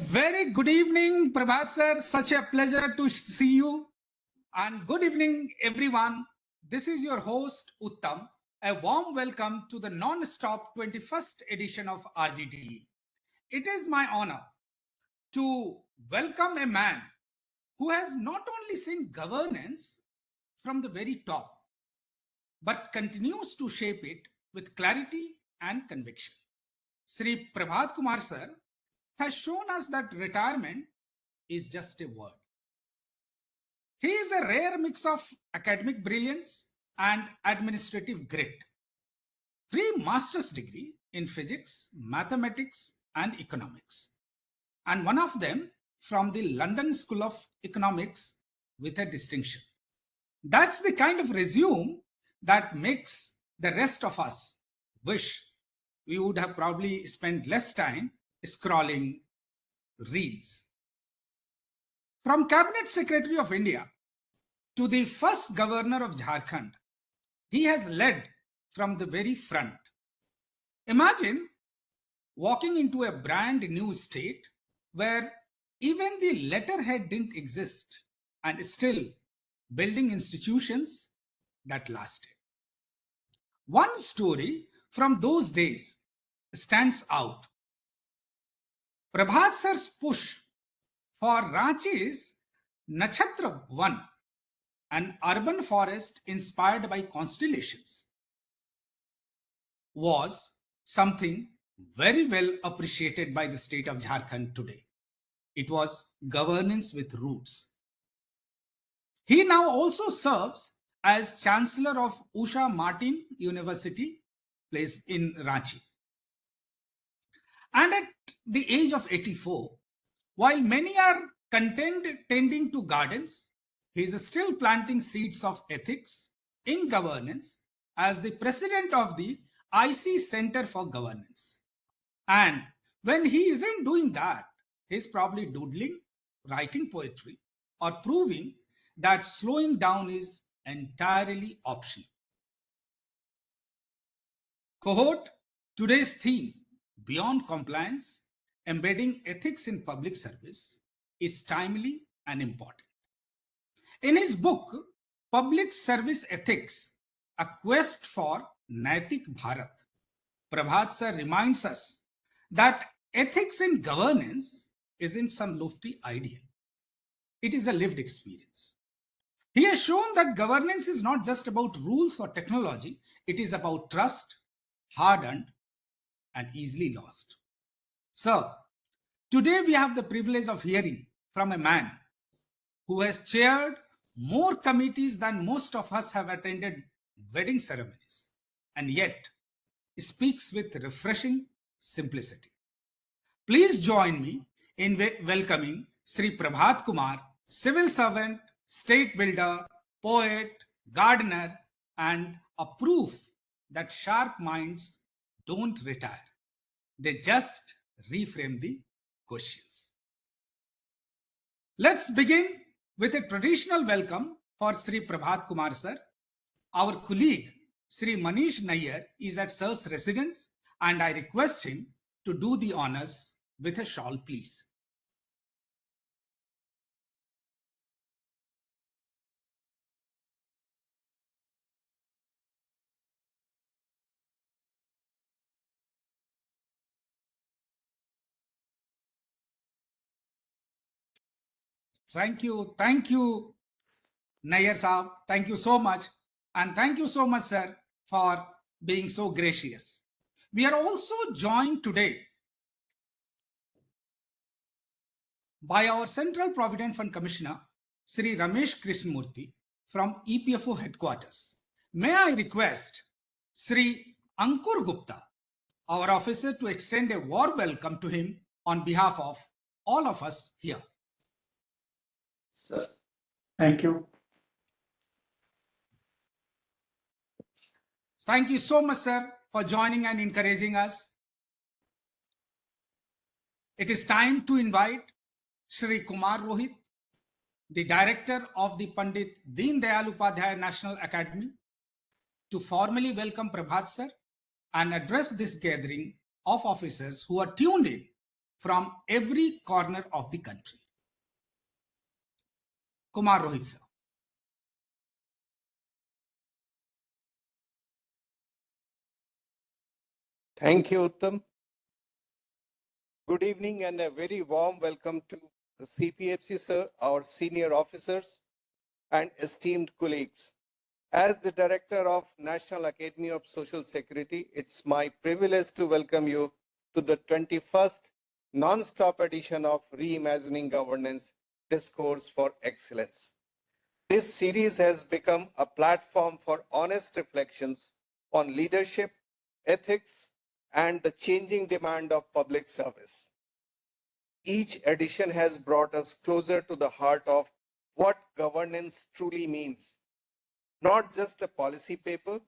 Very good evening, Prabhat sir. Such a pleasure to see you. And good evening, everyone. This is your host, Uttam. A warm welcome to the non-stop 21st edition of RGDE. It is my honor to welcome a man who has not only seen governance from the very top, but continues to shape it with clarity and conviction. Sri Prabhat Kumar sir has shown us that retirement is just a word. He is a rare mix of academic brilliance and administrative grit. 3 master's degree in physics, mathematics, and economics, and one of them from the London School of Economics with a distinction. That's the kind of resume that makes the rest of us wish we would have probably spent less time scrolling reels. From Cabinet Secretary of India to the first governor of Jharkhand, he has led from the very front. Imagine walking into a brand new state where even the letterhead didn't exist and still building institutions that lasted. One story from those days stands out. Prabhat sir's push for Ranchi's Nakshatra 1, an urban forest inspired by constellations, was something very well appreciated by the state of Jharkhand today. It was governance with roots. He now also serves as Chancellor of Usha Martin University, placed in Ranchi. And at the age of 84, while many are content tending to gardens, he is still planting seeds of ethics in governance as the president of the IC Center for Governance. And when he isn't doing that, he's probably doodling, writing poetry, or proving that slowing down is entirely optional. Cohort, today's theme, Beyond Compliance, Embedding Ethics in Public Service, is timely and important. In his book, Public Service Ethics, A Quest for Naitik Bharat, Prabhat sir reminds us that ethics in governance isn't some lofty ideal. It is a lived experience. He has shown that governance is not just about rules or technology, it is about trust, hard-earned, and easily lost. So, today we have the privilege of hearing from a man who has chaired more committees than most of us have attended wedding ceremonies, and yet speaks with refreshing simplicity. Please join me in welcoming Sri Prabhat Kumar, civil servant, state builder, poet, gardener, and a proof that sharp minds don't retire. They just reframe the questions. Let's begin with a traditional welcome for Sri Prabhat Kumar sir. Our colleague Sri Manish Nayyar is at sir's residence, and I request him to do the honors with a shawl, please. Thank you, Nayyar Saab. Thank you so much. And thank you so much, sir, for being so gracious. We are also joined today by our Central Provident Fund Commissioner, Sri Ramesh Krishnamurthy from EPFO headquarters. May I request Sri Ankur Gupta, our officer, to extend a warm welcome to him on behalf of all of us here. Sir, thank you. Thank you so much, sir, for joining and encouraging us. It is time to invite Shri Kumar Rohit, the director of the Pandit Deen Dayal Upadhyay National Academy, to formally welcome Prabhat sir and address this gathering of officers who are tuned in from every corner of the country. Kumar Rohit sir. Thank you, Uttam. Good evening and a very warm welcome to the CPFC, sir, our senior officers and esteemed colleagues. As the Director of National Academy of Social Security, it's my privilege to welcome you to the 21st non-stop edition of Reimagining Governance Discourse for Excellence. This series has become a platform for honest reflections on leadership, ethics, and the changing demand of public service. Each edition has brought us closer to the heart of what governance truly means, not just a policy paper,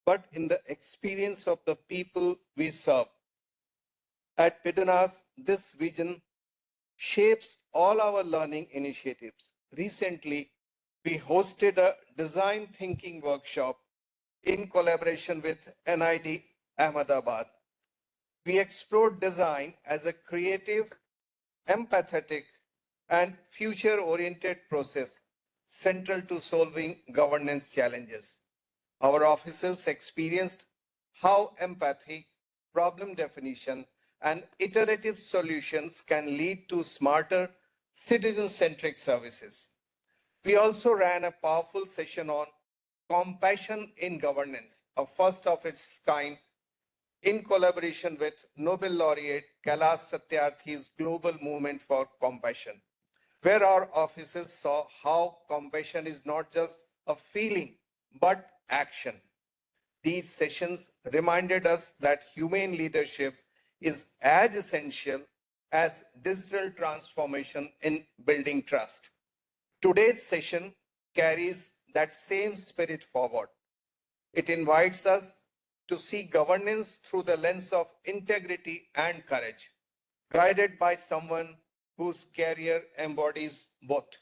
but in the experience of the people we serve. At PDUNASS, this vision shapes all our learning initiatives. Recently, we hosted a design thinking workshop in collaboration with NIT Ahmedabad. We explored design as a creative, empathetic, and future-oriented process central to solving governance challenges. Our officers experienced how empathy, problem definition, and iterative solutions can lead to smarter, citizen-centric services. We also ran a powerful session on compassion in governance, a first of its kind, in collaboration with Nobel laureate Kailash Satyarthi's global movement for compassion, where our officers saw how compassion is not just a feeling, but action. These sessions reminded us that humane leadership is as essential as digital transformation in building trust. Today's session carries that same spirit forward. It invites us to see governance through the lens of integrity and courage, guided by someone whose career embodies both.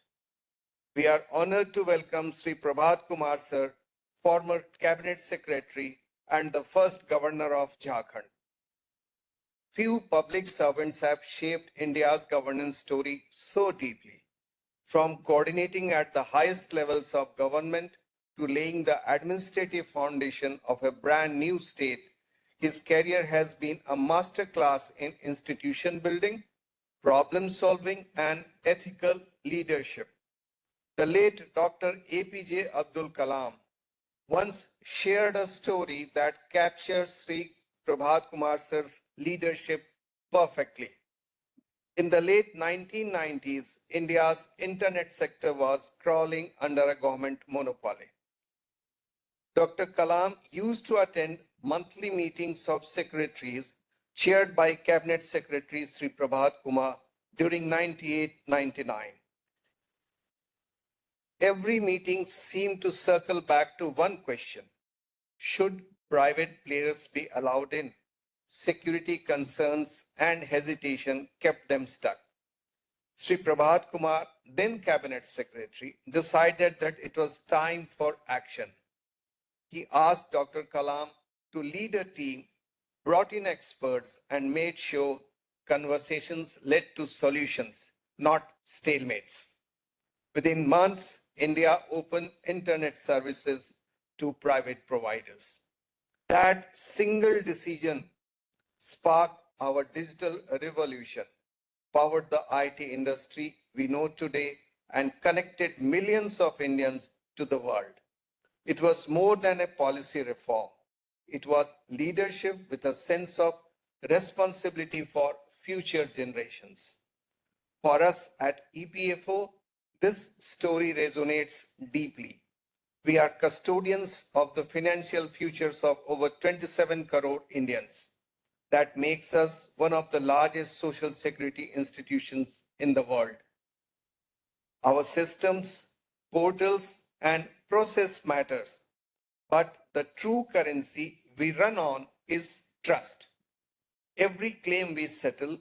We are honored to welcome Sri Prabhat Kumar sir, former Cabinet Secretary and the first Governor of Jharkhand. Few public servants have shaped India's governance story so deeply, from coordinating at the highest levels of government to laying the administrative foundation of a brand new state. His career has been a masterclass in institution building, problem solving, and ethical leadership. The late Dr. APJ Abdul Kalam once shared a story that captures Sri Prabhat Kumar sir's leadership perfectly. In the late 1990s, India's internet sector was crawling under a government monopoly. Dr. Kalam used to attend monthly meetings of secretaries chaired by Cabinet Secretary Sri Prabhat Kumar during 98-99. Every meeting seemed to circle back to one question: should private players be allowed in? Security concerns and hesitation kept them stuck. Sri Prabhat Kumar, then Cabinet Secretary, decided that it was time for action. He asked Dr. Kalam to lead a team, brought in experts, and made sure conversations led to solutions, not stalemates. Within months, India opened internet services to private providers. That single decision sparked our digital revolution, powered the IT industry we know today, and connected millions of Indians to the world. It was more than a policy reform. It was leadership with a sense of responsibility for future generations. For us at EPFO, this story resonates deeply. We are custodians of the financial futures of over 27 crore Indians. That makes us one of the largest social security institutions in the world. Our systems, portals, and process matters, but the true currency we run on is trust. Every claim we settle,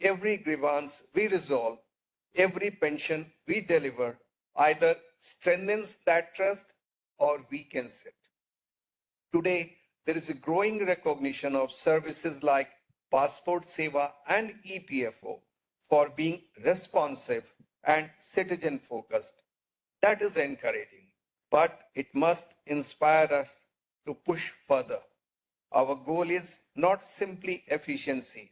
every grievance we resolve, every pension we deliver either strengthens that trust or weakens it. Today, there is a growing recognition of services like Passport Seva and EPFO for being responsive and citizen focused. That is encouraging, but it must inspire us to push further. Our goal is not simply efficiency.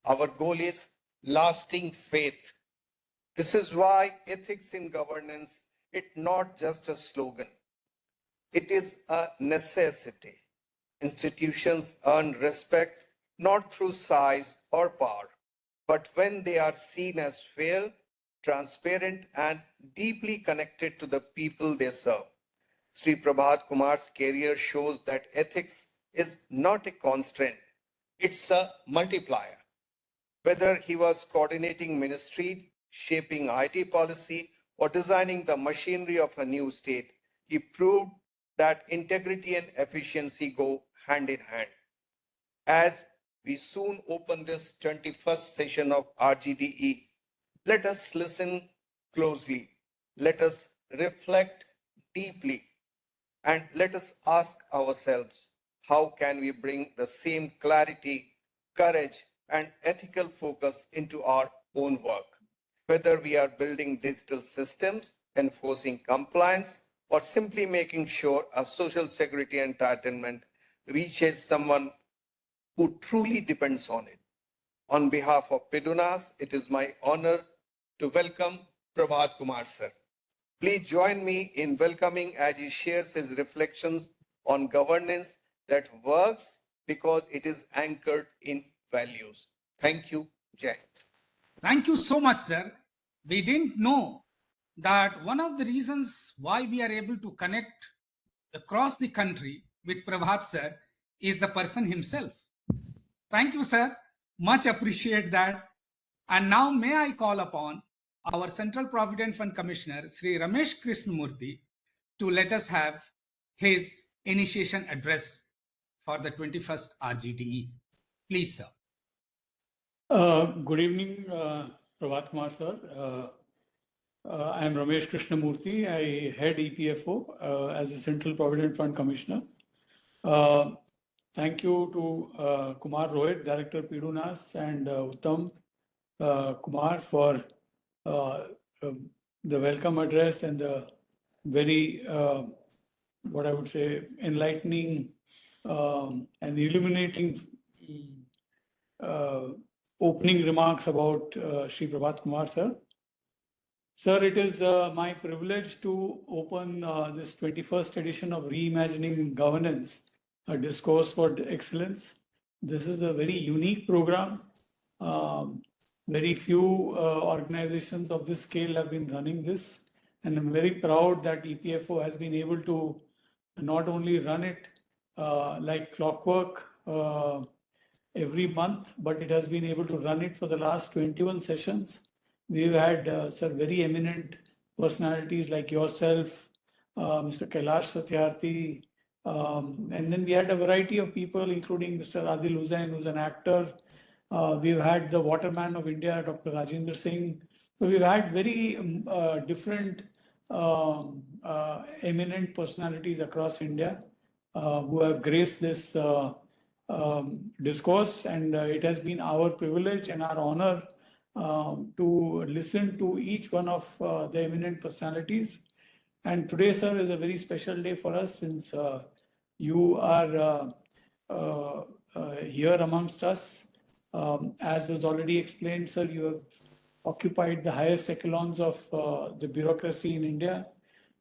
Our goal is lasting faith. This is why ethics in governance is not just a slogan. It is a necessity. Institutions earn respect not through size or power, but when they are seen as fair, transparent, and deeply connected to the people they serve. Sri Prabhat Kumar's career shows that ethics is not a constraint, it's a multiplier. Whether he was coordinating ministry, shaping IT policy, or designing the machinery of a new state, he proved that integrity and efficiency go hand in hand. As we soon open this 21st session of RGDE, let us listen closely, let us reflect deeply, and let us ask ourselves, how can we bring the same clarity, courage, and ethical focus into our own work? Whether we are building digital systems, enforcing compliance, or simply making sure a social security entitlement reaches someone who truly depends on it. On behalf of PDUNASS, it is my honor to welcome Prabhat Kumar sir. Please join me in welcoming as he shares his reflections on governance that works because it is anchored in values. Thank you, Jai. Thank you so much, sir. We didn't know that one of the reasons why we are able to connect across the country with Prabhat sir is the person himself. Thank you, sir. Much appreciate that. And now may I call upon our Central Provident Fund Commissioner, Sri Ramesh Krishnamurthy, to let us have his initiation address for the 21st RGDE. Please, sir. Good evening, Prabhat Kumar sir. I am Ramesh Krishnamurthy. I head EPFO as the Central Provident Fund Commissioner. Thank you to Kumar Rohit, Director PDUNASS, and Uttam Kumar for the welcome address and the very, what I would say, enlightening and illuminating opening remarks about Sri Prabhat Kumar sir. Sir, it is my privilege to open this 21st edition of Reimagining Governance, a discourse for excellence. This is a very unique program. Very few organizations of this scale have been running this, and I'm very proud that EPFO has been able to not only run it like clockwork every month, but it has been able to run it for the last 21 sessions. We've had sir, very eminent personalities like yourself, Mr. Kailash Satyarthi, and then we had a variety of people, including Mr. Adil Hussain, who's an actor. We've had the Waterman of India, Dr. Rajendra Singh. So we've had very different eminent personalities across India who have graced this discourse, and it has been our privilege and our honor to listen to each one of the eminent personalities. And today, sir, is a very special day for us since you are here amongst us. As was already explained, sir, you have occupied the highest echelons of the bureaucracy in India,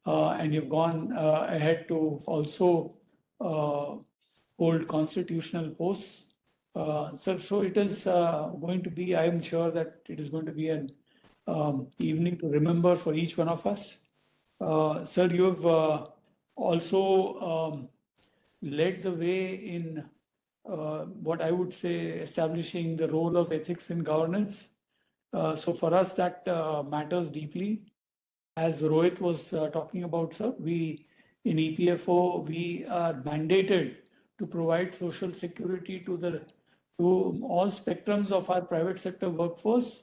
and you've gone ahead to also hold constitutional posts. So it is going to be, I am sure that it is going to be an evening to remember for each one of us. Sir, you have also led the way in what I would say establishing the role of ethics in governance. So for us, that matters deeply. As Rohit was talking about, sir, we in EPFO, we are mandated to provide social security to all spectrums of our private sector workforce.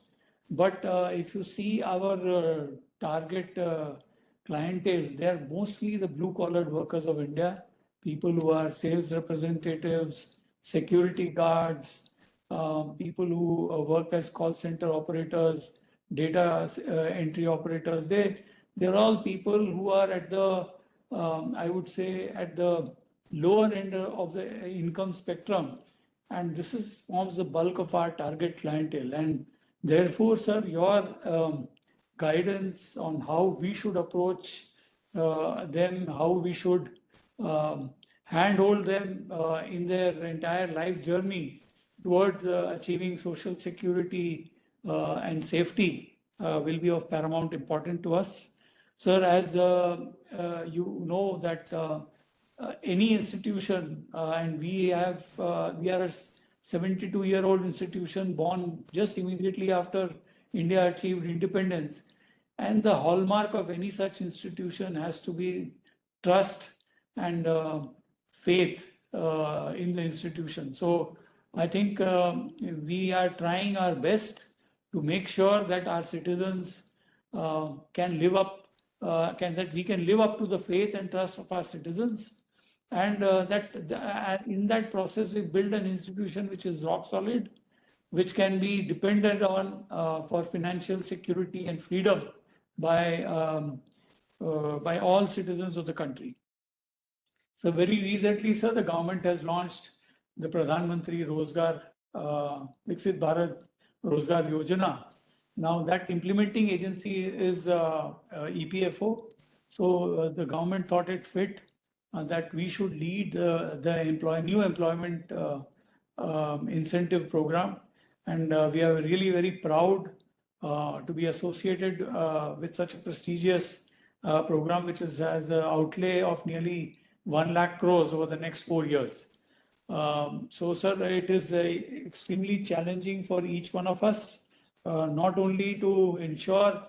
But if you see our target clientele, they are mostly the blue-collared workers of India, people who are sales representatives, security guards, people who work as call center operators, data entry operators. They're all people who are at the, I would say, at the lower end of the income spectrum. And this forms the bulk of our target clientele. And therefore, sir, your guidance on how we should approach them, how we should handhold them in their entire life journey towards achieving social security and safety will be of paramount importance to us. Sir, as you know that any institution, and we are a 72-year-old institution born just immediately after India achieved independence. And the hallmark of any such institution has to be trust and faith in the institution. So I think we are trying our best to make sure that our citizens can live up, that we can live up to the faith and trust of our citizens. And in that process, we build an institution which is rock solid, which can be depended on for financial security and freedom by all citizens of the country. So very recently, sir, the government has launched the Pradhan Mantri Rozgar Viksit Bharat Rozgar Yojana. Now that implementing agency is EPFO. So the government thought it fit that we should lead the new employment incentive program. And we are really very proud to be associated with such a prestigious program, which has an outlay of nearly 1 lakh crores over the next 4 years. So, sir, it is extremely challenging for each one of us, not only to ensure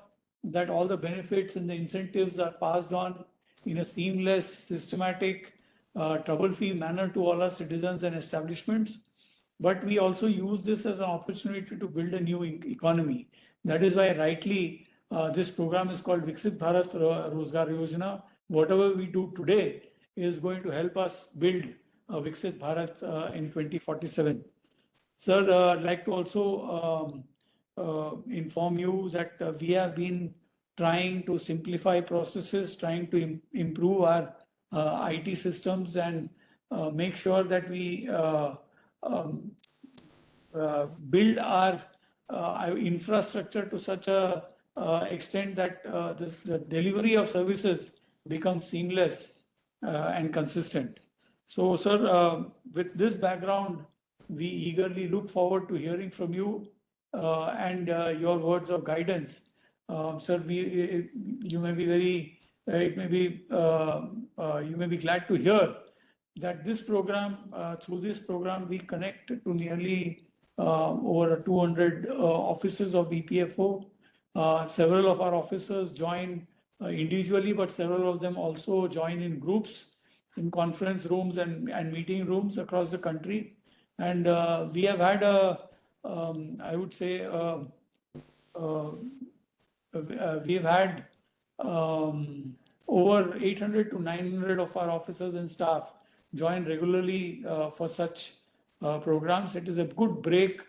that all the benefits and the incentives are passed on in a seamless, systematic, trouble-free manner to all our citizens and establishments, but we also use this as an opportunity to build a new economy. That is why rightly this program is called Viksit Bharat Rozgar Yojana. Whatever we do today is going to help us build Viksit Bharat in 2047. Sir, I'd like to also inform you that we have been trying to simplify processes, trying to improve our IT systems and make sure that we build our infrastructure to such a extent that the delivery of services becomes seamless and consistent. So, sir, with this background, we eagerly look forward to hearing from you and your words of guidance. Sir, you may be glad to hear that this program, through this program, we connect to nearly over 200 offices of EPFO. Several of our officers join individually, but several of them also join in groups, in conference rooms and meeting rooms across the country. And we have had I would say, we've had over 800 to 900 of our officers and staff join regularly for such programs. It is a good break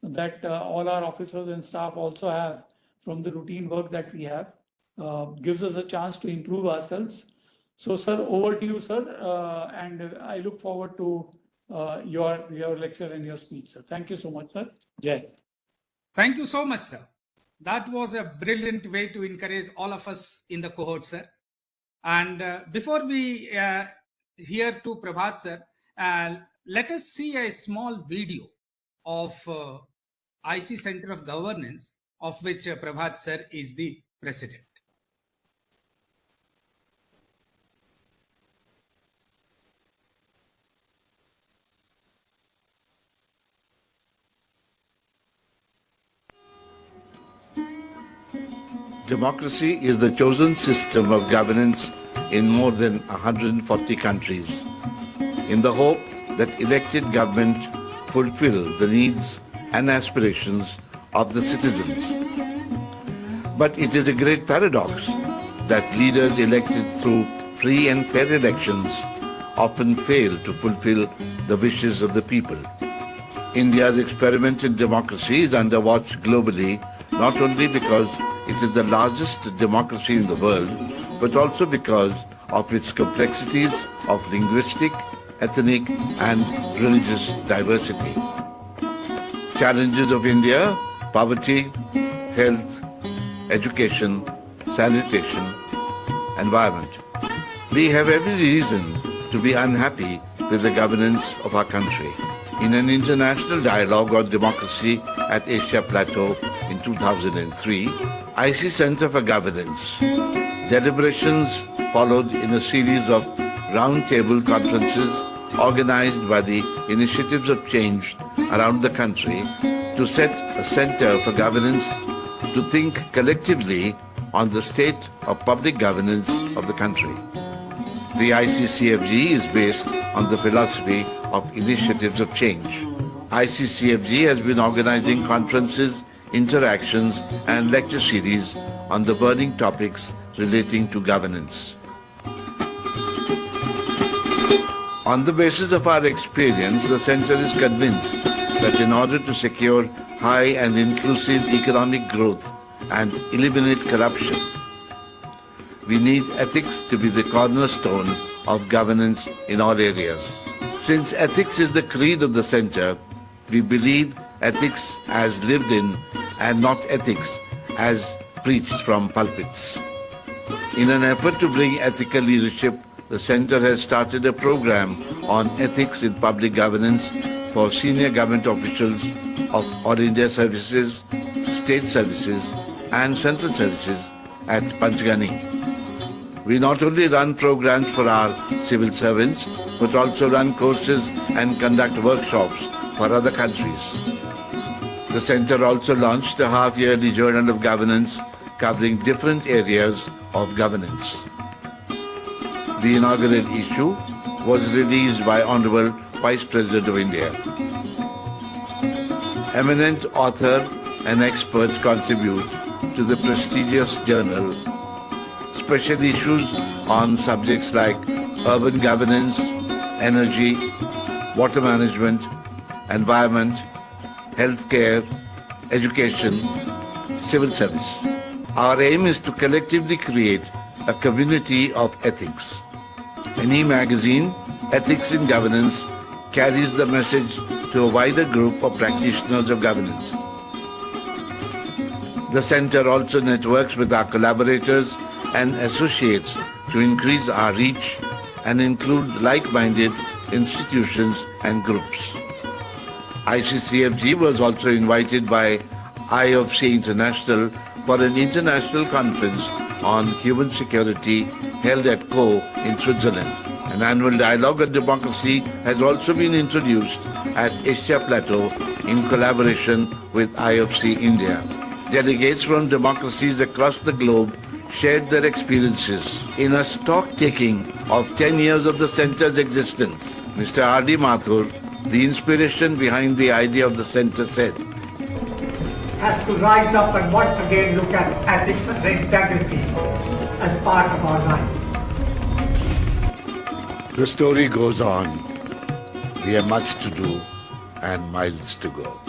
that all our officers and staff also have from the routine work that we have. Gives us a chance to improve ourselves. So, sir, over to you, sir, and I look forward to your lecture and your speech, sir. Thank you so much, sir. Jai. Thank you so much, sir. That was a brilliant way to encourage all of us in the cohort, sir. And before we hear to Prabhat, sir, let us see a small video of IC Center of Governance, of which Prabhat, sir, is the president. Democracy is the chosen system of governance in more than 140 countries, in the hope that elected government fulfill the needs and aspirations of the citizens. But it is a great paradox that leaders elected through free and fair elections often fail to fulfill the wishes of the people. India's experiment in democracy is under watch globally, not only because it is the largest democracy in the world, but also because of its complexities of linguistic, ethnic, and religious diversity. Challenges of India: poverty, health, education, sanitation, environment. We have every reason to be unhappy with the governance of our country. In an international dialogue on democracy at Asia Plateau in 2003, IC Center for Governance, deliberations followed in a series of roundtable conferences organized by the Initiatives of Change around the country to set a center for governance to think collectively on the state of public governance of the country. The ICCFG is based on the philosophy of Initiatives of Change. ICCFG has been organizing conferences, interactions, and lecture series on the burning topics relating to governance. On the basis of our experience, the Center is convinced that in order to secure high and inclusive economic growth and eliminate corruption, we need ethics to be the cornerstone of governance in all areas. Since ethics is the creed of the Center, we believe ethics as lived in and not ethics as preached from pulpits. In an effort to bring ethical leadership, the Center has started a program on ethics in public governance for senior government officials of All India Services, State Services, and Central Services at Panchgani. We not only run programs for our civil servants, but also run courses and conduct workshops for other countries. The Center also launched a half-yearly Journal of Governance covering different areas of governance. The inaugural issue was released by Honorable Vice President of India. Eminent author and experts contribute to the prestigious journal. Special issues on subjects like urban governance, energy, water management, environment, healthcare, education, civil service. Our aim is to collectively create a community of ethics. An e-magazine, Ethics in Governance, carries the message to a wider group of practitioners of governance. The Center also networks with our collaborators and associates to increase our reach and include like-minded institutions and groups. ICCFG was also invited by IFC International for an international conference on human security held at Co in Switzerland. An annual dialogue on democracy has also been introduced at Asia Plateau in collaboration with IFC India. Delegates from democracies across the globe shared their experiences in a stock-taking of 10 years of the Center's existence. Mr. R.D. Mathur, the inspiration behind the idea of the Center, said, has to rise up and once again look at ethics and integrity as part of our lives. the story goes on. We have much to do and miles to go.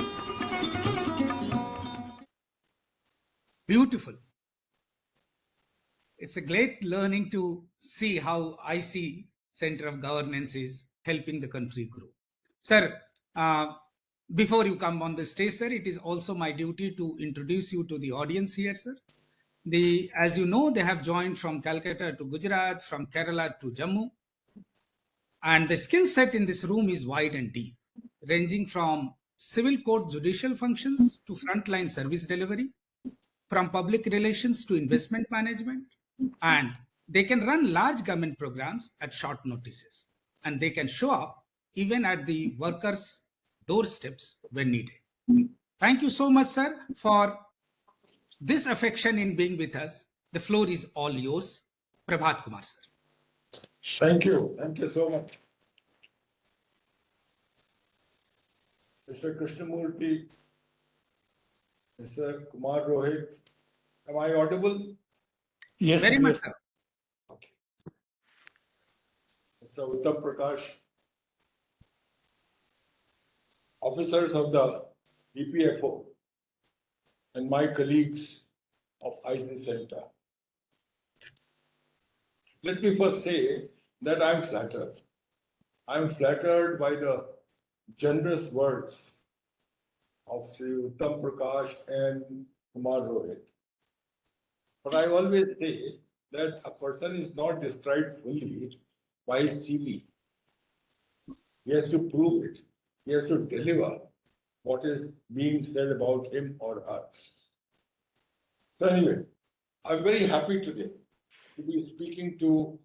Beautiful. It's a great learning to see how IC Center of Governance is helping the country grow. Sir, before you come on the stage, sir, it is also my duty to introduce you to the audience here, sir. As you know, they have joined from Calcutta to Gujarat, from Kerala to Jammu. And the skill set in this room is wide and deep, ranging from civil court judicial functions to frontline service delivery, from public relations to investment management. And they can run large government programs at short notices. And they can show up even at the workers' doorsteps when needed. Thank you so much, sir, for this affection in being with us. The floor is all yours. Prabhat Kumar, sir. Thank you. Thank you so much. Mr. Krishnamurthy, Mr. Kumar Rohit, am I audible? Yes, Very much, sir. Okay. Mr. Uttam Prakash, officers of the EPFO, and my colleagues of IC Center. Let me first say that I'm flattered. I'm flattered by the generous words of Sri Uttam Prakash and Kumar Rohit. But I always say that a person is not described fully by his CV. He has to prove it. He has to deliver what is being said about him or her. So anyway, I'm very happy today to be speaking to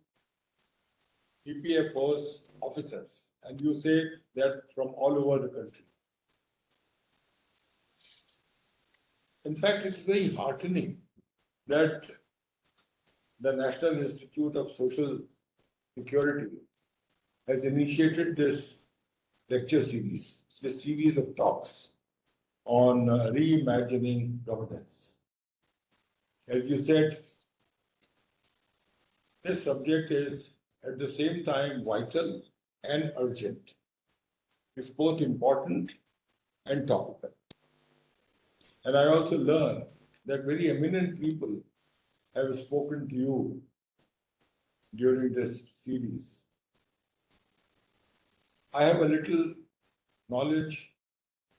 EPFO's officers, and you say that from all over the country. In fact, it's very heartening that the National Institute of Social Security has initiated this lecture series, this series of talks on reimagining governance. As you said, this subject is at the same time vital and urgent. It's both important and topical. And I also learned that very eminent people have spoken to you during this series. I have a little knowledge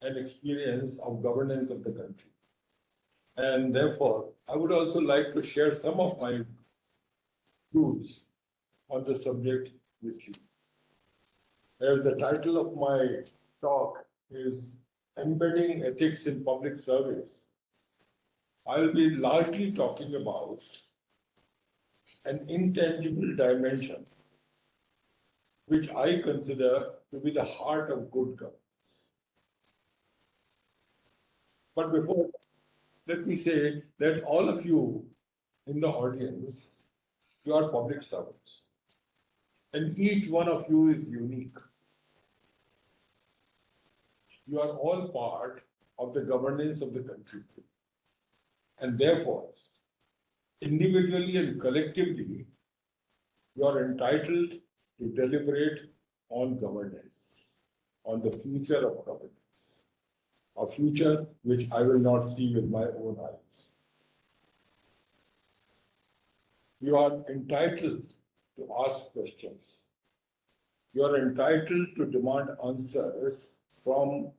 and experience of governance of the country. And therefore, I would also like to share some of my views on the subject with you. As the title of my talk is Embedding Ethics in Public Service, I will be largely talking about an intangible dimension which I consider to be the heart of good governance. But before, let me say that all of you in the audience, you are public servants, and each one of you is unique. You are all part of the governance of the country. And therefore, individually and collectively, you are entitled to deliberate on governance, on the future of governance, a future which I will not see with my own eyes. You are entitled to ask questions. You are entitled to demand answers from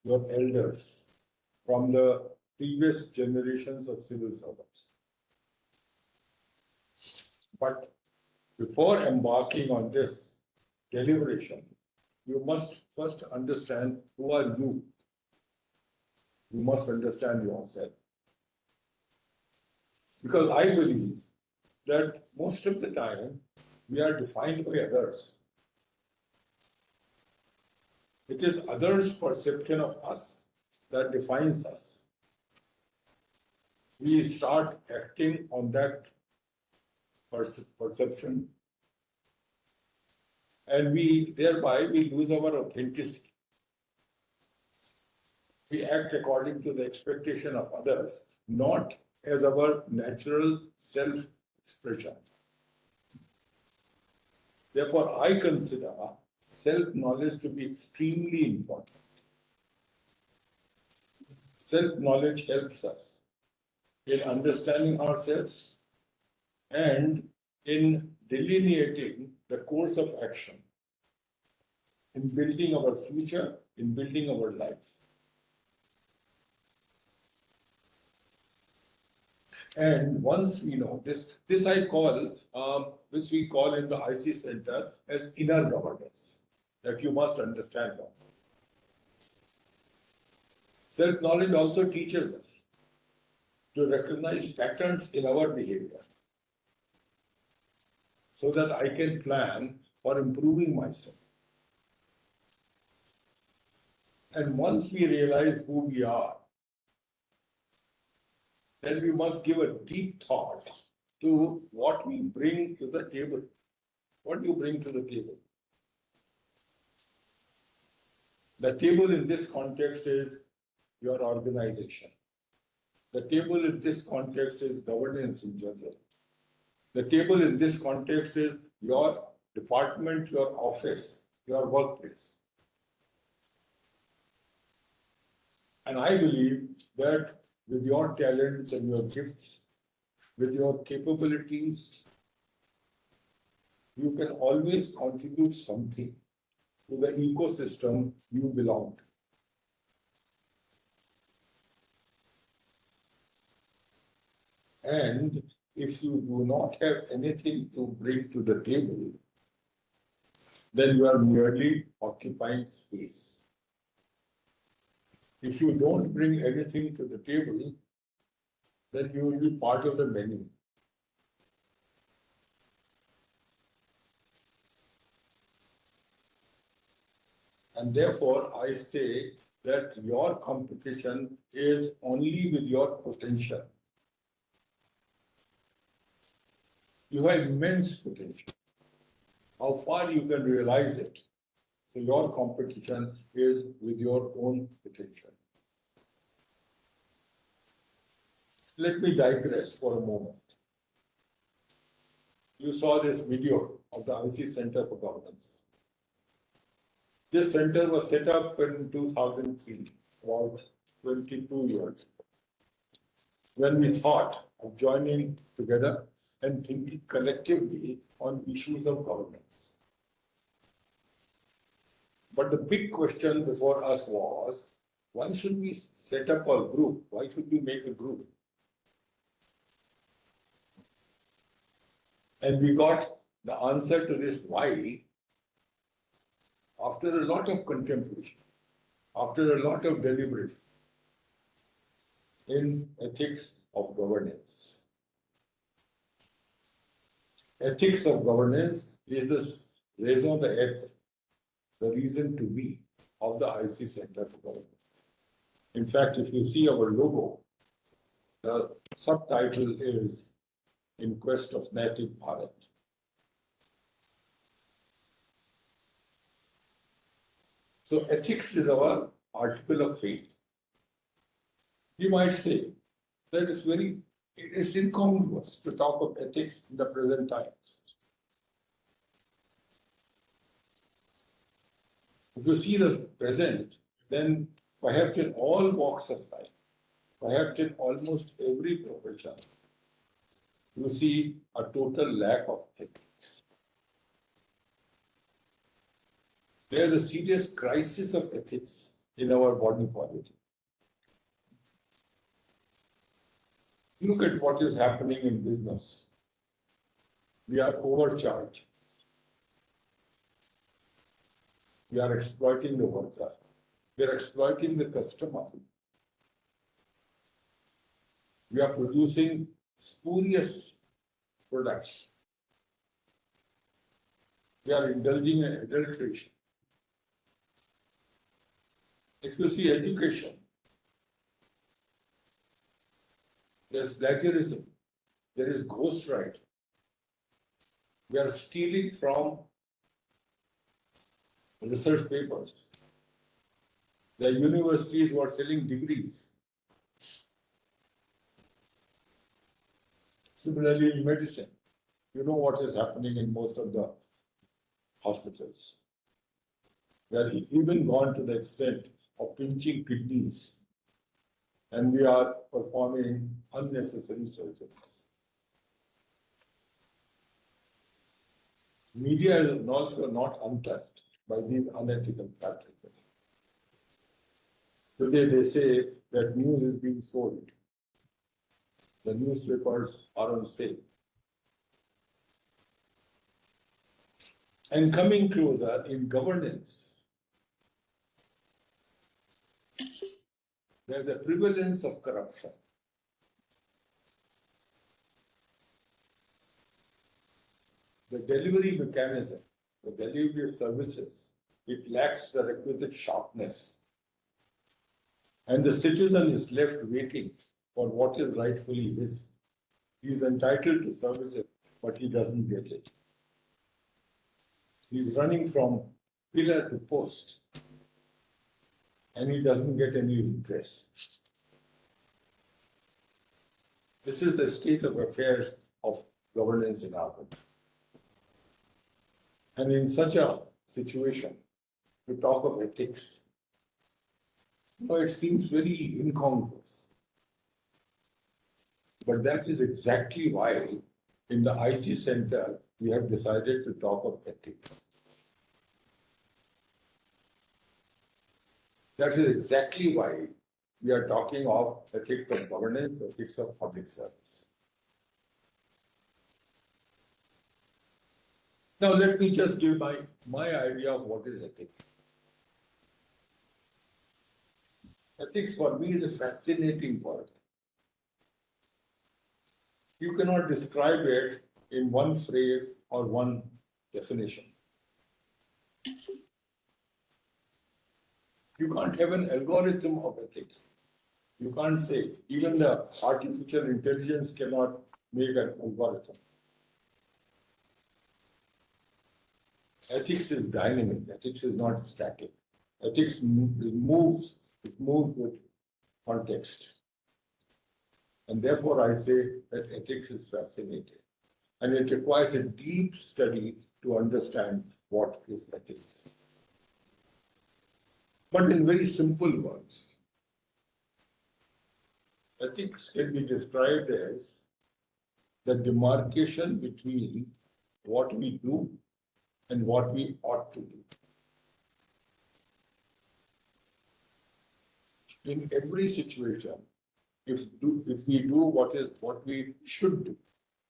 your elders, from the previous generations of civil servants. But before embarking on this deliberation, you must first understand who are you. You must understand yourself. Because I believe that most of the time we are defined by others. It is others' perception of us that defines us. We start acting on that perception, and thereby we lose our authenticity. We act according to the expectation of others, not as our natural self-expression. Therefore, I consider self-knowledge to be extremely important. Self-knowledge helps us in understanding ourselves and in delineating the course of action, in building our future, in building our life. And once we know this I call, which we call in the IC Center as inner governance, that you must understand. Self-knowledge also teaches us to recognize patterns in our behavior so that I can plan for improving myself. And once we realize who we are, then we must give a deep thought to what we bring to the table. What do you bring to the table? The table in this context is your organization. The table in this context is governance in general. The table in this context is your department, your office, your workplace. And I believe that with your talents and your gifts, with your capabilities, you can always contribute something to the ecosystem you belong to. And if you do not have anything to bring to the table, then you are merely occupying space. If you don't bring anything to the table, then you will be part of the menu. And therefore, I say that your competition is only with your potential. You have immense potential. How far you can realize it. So your competition is with your own potential. Let me digress for a moment. You saw this video of the IC Center for Governance. This center was set up in 2003, about 22 years ago, when we thought of joining together and thinking collectively on issues of governance. But the big question before us was, why should we set up a group? Why should we make a group? And we got the answer to this why after a lot of contemplation, after a lot of deliberation in ethics of governance. Ethics of governance is the raison d'être, the reason to be of the IC Center for Governance. In fact, if you see our logo, the subtitle is In Quest of Native Bharat. So ethics is our article of faith. You might say that it's incongruous to talk of ethics in the present times. If you see the present, then perhaps in all walks of life, perhaps in almost every profession, you see a total lack of ethics. There's a serious crisis of ethics in our body politic. Look at what is happening in business. We are overcharged. We are exploiting the worker. We are exploiting the customer. We are producing spurious products. We are indulging in adulteration. If you see education, there's plagiarism, there is ghostwriting. We are stealing from research papers. The universities who are selling degrees. Similarly, in medicine, you know what is happening in most of the hospitals. We are even gone to the extent of pinching kidneys, and we are performing unnecessary surgeries. Media is also not untouched by these unethical practices. Today they say that news is being sold. The newspapers are on sale. And coming closer in governance, there's a prevalence of corruption. The delivery mechanism, the delivery of services, it lacks the requisite sharpness. And the citizen is left waiting for what is rightfully his. He is entitled to services, but he doesn't get it. He's running from pillar to post, and he doesn't get any redress. This is the state of affairs of governance in our country. And in such a situation, to talk of ethics No, it seems very incongruous. But that is exactly why in the IC Center, we have decided to talk of ethics. That is exactly why we are talking of ethics of governance, ethics of public service. Now, let me just give my idea of what is ethics. Ethics for me is a fascinating word. You cannot describe it in one phrase or one definition. You can't have an algorithm of ethics. You can't say, even the artificial intelligence cannot make an algorithm. Ethics is dynamic. Ethics is not static. Ethics moves. It moves with context. And therefore, I say that ethics is fascinating. And it requires a deep study to understand what is ethics. But in very simple words, ethics can be described as the demarcation between what we do and what we ought to do. In every situation, if we do what we should do,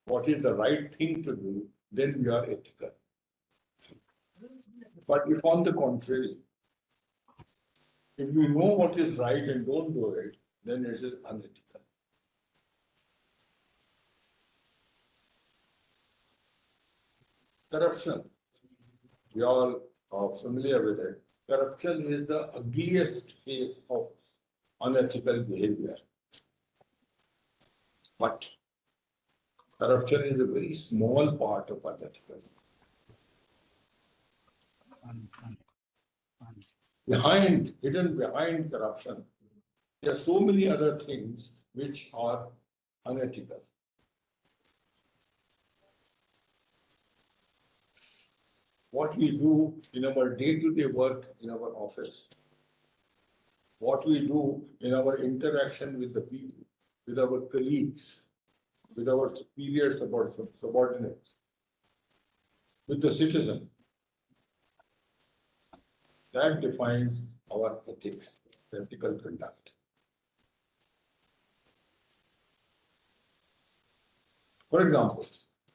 what is the right thing to do, then we are ethical. But if on the contrary, if we know what is right and don't do it, then it is unethical. Corruption, we all are familiar with it. Corruption is the ugliest face of unethical behavior. But corruption is a very small part of unethical. Hidden behind corruption, there are so many other things which are unethical. What we do in our day-to-day work in our office, what we do in our interaction with the people, with our colleagues, with our superiors, about subordinates, with the citizen, that defines our ethics, ethical conduct. For example,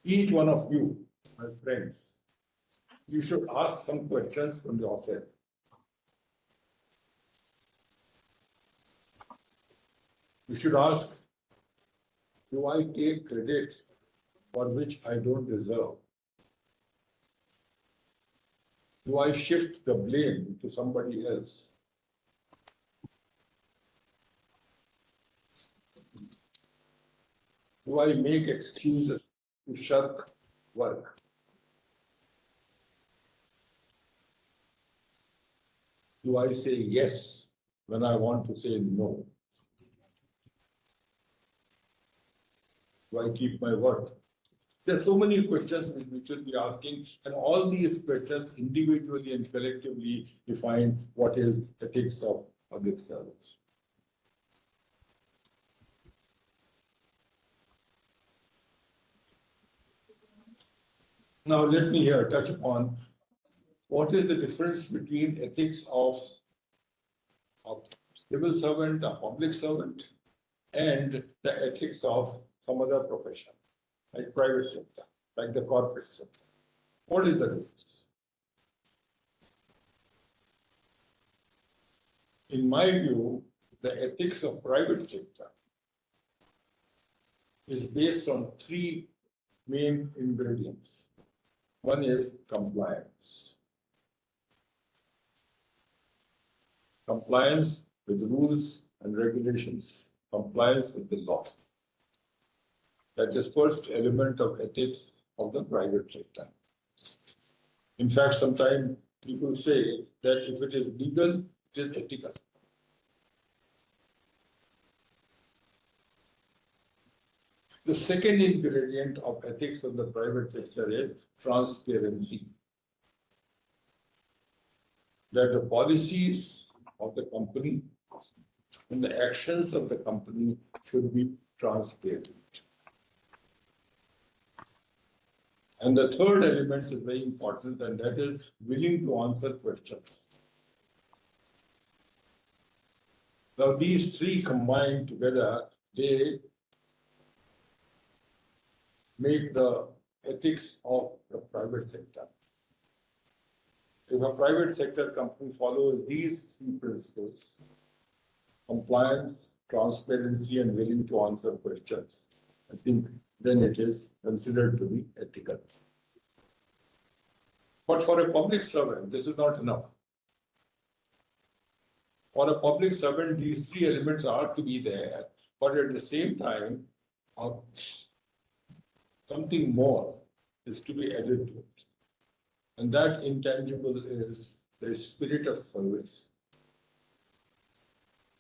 each one of you, my friends, you should ask some questions from yourself. You should ask, do I take credit for which I don't deserve? Do I shift the blame to somebody else? Do I make excuses to shirk work? Do I say yes when I want to say no? Do I keep my word? There are so many questions which we should be asking, and all these questions individually and collectively define what is ethics of public service. Now let me here touch upon what is the difference between ethics of a civil servant, a public servant, and the ethics of some other profession, like private sector, like the corporate sector. What is the difference? In my view, the ethics of private sector is based on three main ingredients. One is compliance. Compliance with rules and regulations, compliance with the law. That is first element of ethics of the private sector. In fact, sometimes people say that if it is legal, it is ethical. The second ingredient of ethics of the private sector is transparency. That the policies of the company and the actions of the company should be transparent. And the third element is very important, and that is willing to answer questions. Now, these three combined together, they make the ethics of the private sector. If a private sector company follows these three principles, compliance, transparency, and willing to answer questions, I think then it is considered to be ethical. But for a public servant, this is not enough. For a public servant, these three elements are to be there, but at the same time, something more is to be added to it. And that intangible is the spirit of service.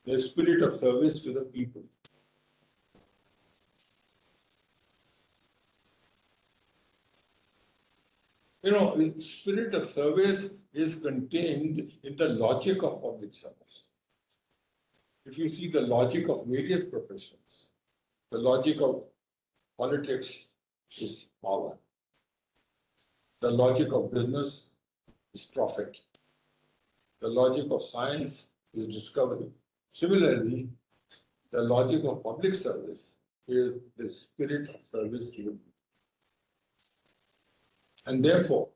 The spirit of service to the people. You know, the spirit of service is contained in the logic of public service. If you see the logic of various professions, the logic of politics is power. The logic of business is profit. The logic of science is discovery. Similarly, the logic of public service is the spirit of service to the people. And therefore,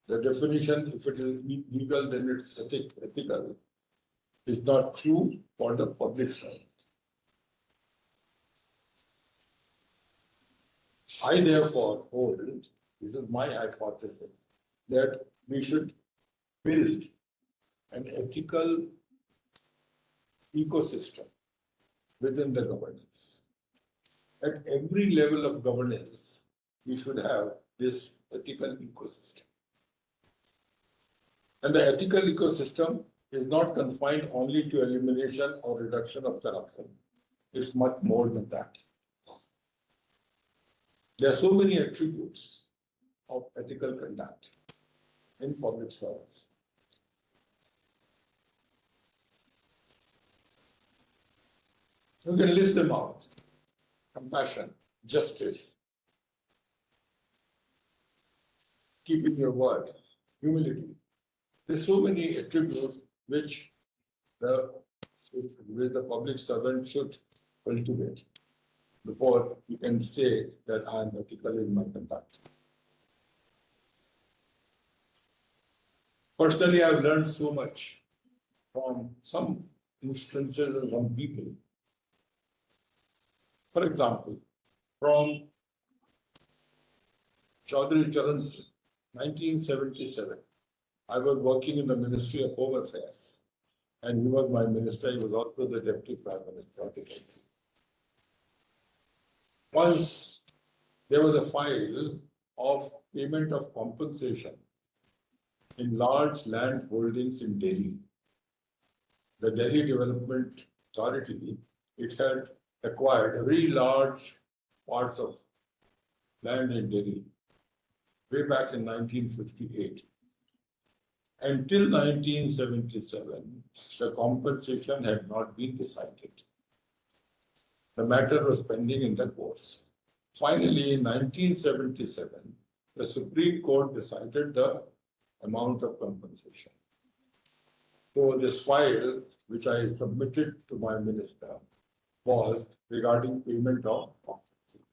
the definition, if it is legal, then it's ethical, is not true for the public side. I therefore hold, this is my hypothesis, that we should build an ethical ecosystem within the governance. At every level of governance, we should have this ethical ecosystem. And the ethical ecosystem is not confined only to elimination or reduction of corruption. It's much more than that. There are so many attributes of ethical conduct in public service. You can list them out. Compassion, justice, keeping your word, humility. There's so many attributes which the public servant should cultivate before you can say that I am ethical in my conduct. Personally, I've learned so much from some instances and some people. For example, from Chaudhry Charan Singh, 1977. I was working in the Ministry of Home Affairs, and he was my minister. He was also the Deputy Prime Minister of the country. Once there was a file of payment of compensation in large land holdings in Delhi. The Delhi Development Authority, it had acquired very large parts of land in Delhi way back in 1958. Until 1977, the compensation had not been decided. The matter was pending in the courts. Finally, in 1977, the Supreme Court decided the amount of compensation. So this file, which I submitted to my minister, was regarding payment of compensation.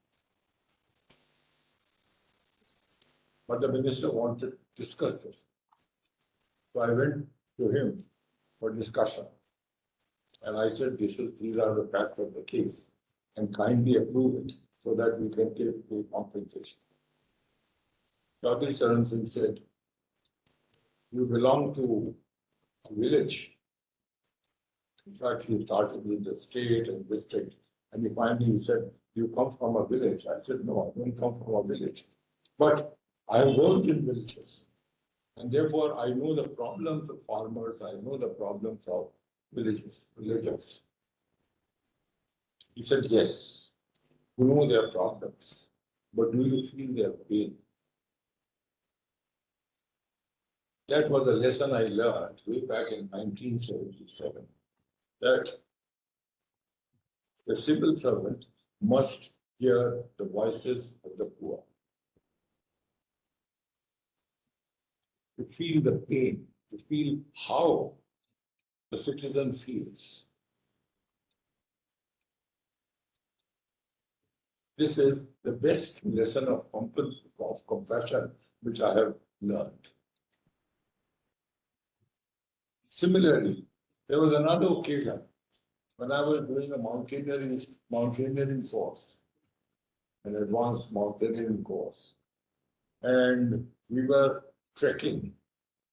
But the minister wanted to discuss this. So I went to him for discussion. And I said, these are the facts of the case, and kindly approve it so that we can pay compensation. Chaudhry Charan Singh said, you belong to a village. In fact, he started with the state and district. And he finally said, you come from a village. I said, no, I don't come from a village. But I have worked in villages. And therefore, I know the problems of farmers. I know the problems of villagers. He said, yes, you know their problems. But do you feel their pain? That was a lesson I learned way back in 1977, that The civil servant must hear the voices of the poor. To feel the pain, to feel how the citizen feels. This is the best lesson of compassion which I have learned. Similarly, there was another occasion when I was doing a mountaineering course, an advanced mountaineering course, and we were trekking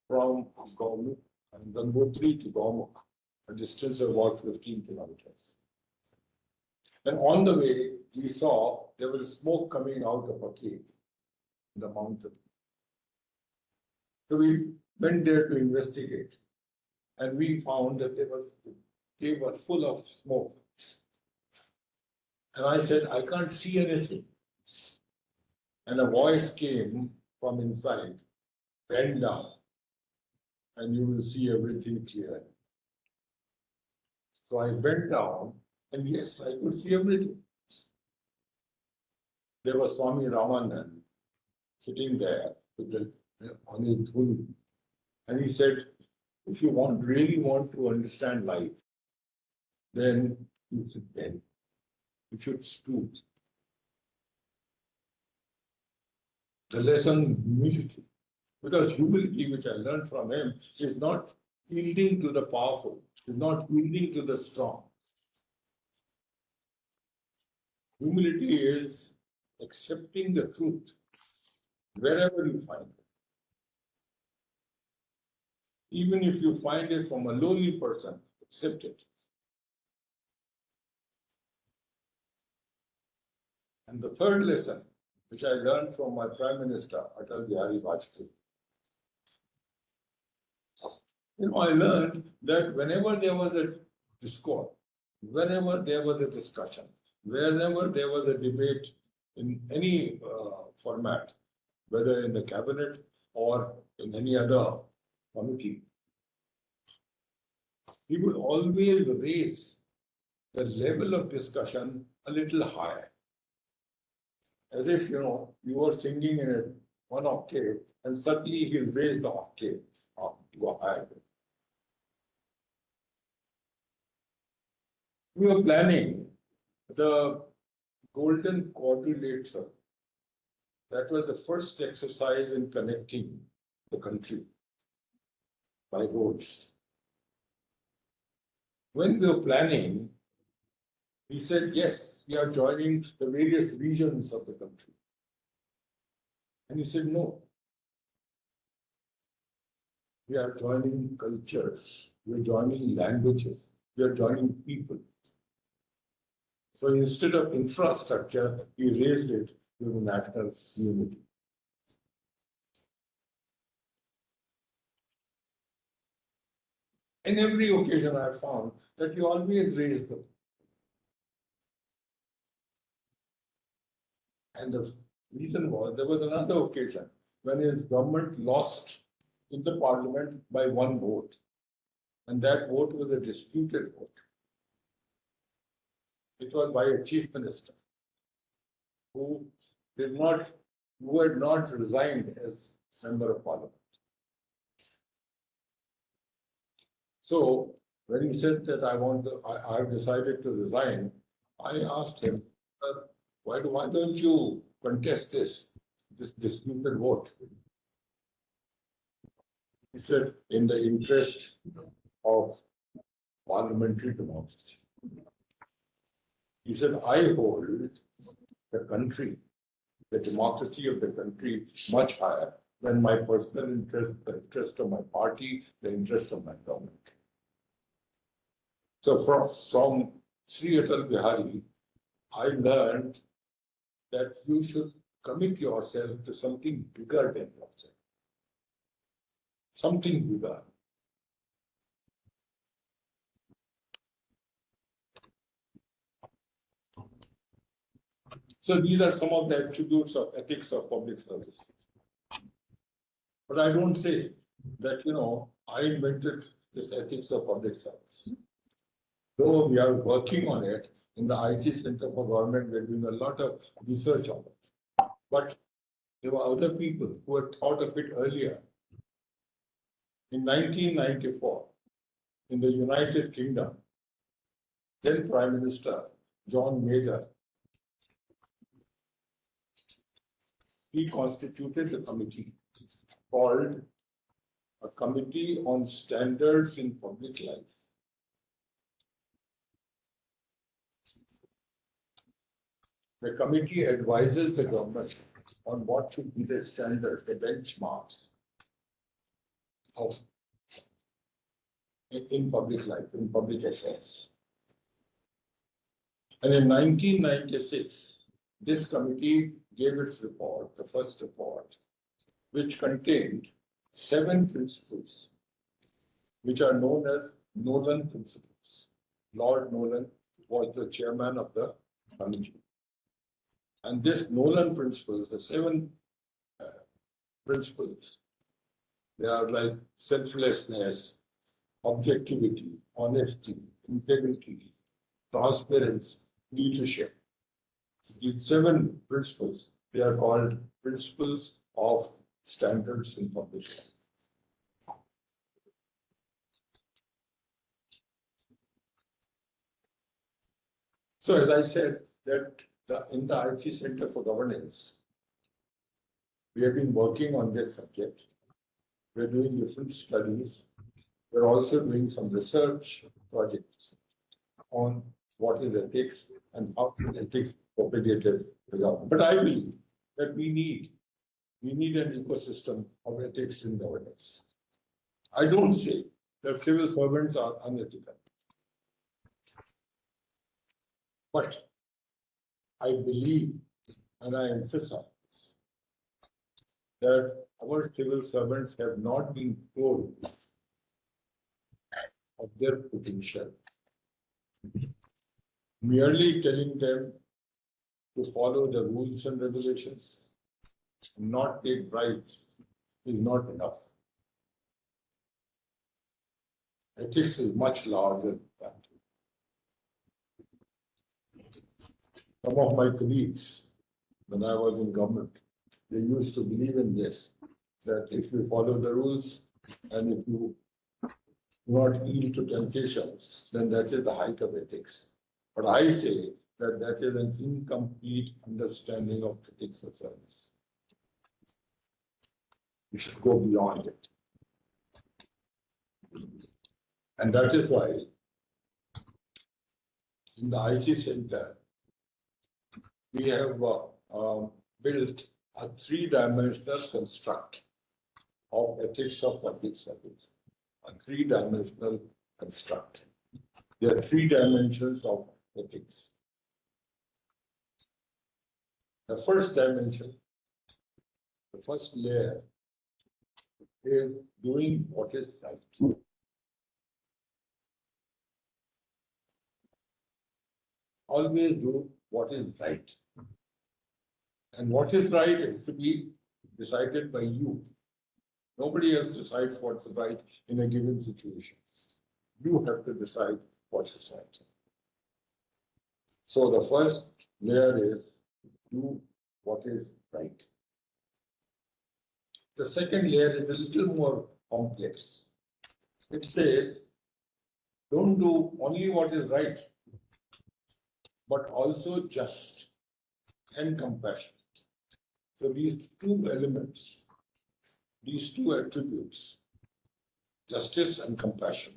from Gangotri to Gomukh, a distance of about 15 kilometers. And on the way, we saw there was smoke coming out of a cave in the mountain. So we went there to investigate, and we found that the cave was full of smoke. And I said, I can't see anything. And a voice came from inside, bend down, and you will see everything clearly. So I bent down, and yes, I could see everything. There was Swami Ramanand sitting there with on his dhuni, and he said, if you really want to understand life, then you should bend. You should stoop. The lesson humility, because humility, which I learned from him, is not yielding to the powerful, is not yielding to the strong. Humility is accepting the truth wherever you find it. Even if you find it from a lowly person, accept it. And the third lesson, which I learned from my Prime Minister, Atal Bihari Vajpayee, I learned that whenever there was a discord, whenever there was a discussion, whenever there was a debate in any format, whether in the cabinet or in any other committee, he would always raise the level of discussion a little higher. As if, you were singing in one octave and suddenly he raised the octave up to a higher level. We were planning the golden quadrilateral. That was the first exercise in connecting the country by roads. When we were planning, he said, yes, we are joining the various regions of the country. And he said, no. We are joining cultures, we are joining languages, we are joining people. So instead of infrastructure, he raised it to the national unity. In every occasion I found that you always raise them. And the reason was, there was another occasion when his government lost in the parliament by one vote. And that vote was a disputed vote. It was by a chief minister who had not resigned as member of parliament. So when he said that I've decided to resign, I asked him, why don't you contest this disputed vote? He said, in the interest of parliamentary democracy. He said, I hold the country, the democracy of the country much higher than my personal interest, the interest of my party, the interest of my government. So from Sri Atal Bihari, I learned that you should commit yourself to something bigger than yourself. Something bigger. So these are some of the attributes of ethics of public service. But I don't say that, I invented this ethics of public service. Though we are working on it, in the IC Center for Government, we're doing a lot of research on it. But there were other people who had thought of it earlier. In 1994, in the United Kingdom, then Prime Minister John Major, he constituted a committee called a Committee on Standards in Public Life. The committee advises the government on what should be the standards, the benchmarks of in public life, in public affairs. And in 1996, this committee gave its report, the first report, which contained 7 principles, which are known as Nolan principles. Lord Nolan was the chairman of the committee. And this Nolan principles, the 7 principles, they are like selflessness, objectivity, honesty, integrity, transparency, leadership. These 7 principles, they are called principles of standards in public life. So as I said, that in the IT Center for Governance, we have been working on this subject. We're doing different studies. We're also doing some research projects on what is ethics and how ethics propagated the government. But I believe that we need an ecosystem of ethics in governance. I don't say that civil servants are unethical, but I believe, and I emphasize, that our civil servants have not been told of their potential. Merely telling them to follow the rules and regulations, not take bribes, is not enough. Ethics is much larger than that. Some of my colleagues, when I was in government, they used to believe in this, that if you follow the rules and if you do not yield to temptations, then that is the height of ethics. But I say that that is an incomplete understanding of ethics of service. We should go beyond it. And that is why in the IC Center, we have built a 3-dimensional construct of ethics of public service. A 3-dimensional construct. There are 3 dimensions of ethics. The first dimension, the first layer, is doing what is right. Always do what is right. And what is right is to be decided by you. Nobody else decides what's right in a given situation. You have to decide what is right. So the first layer is do what is right. The second layer is a little more complex. It says, don't do only what is right, but also just and compassionate. So these 2 elements, these 2 attributes, justice and compassion,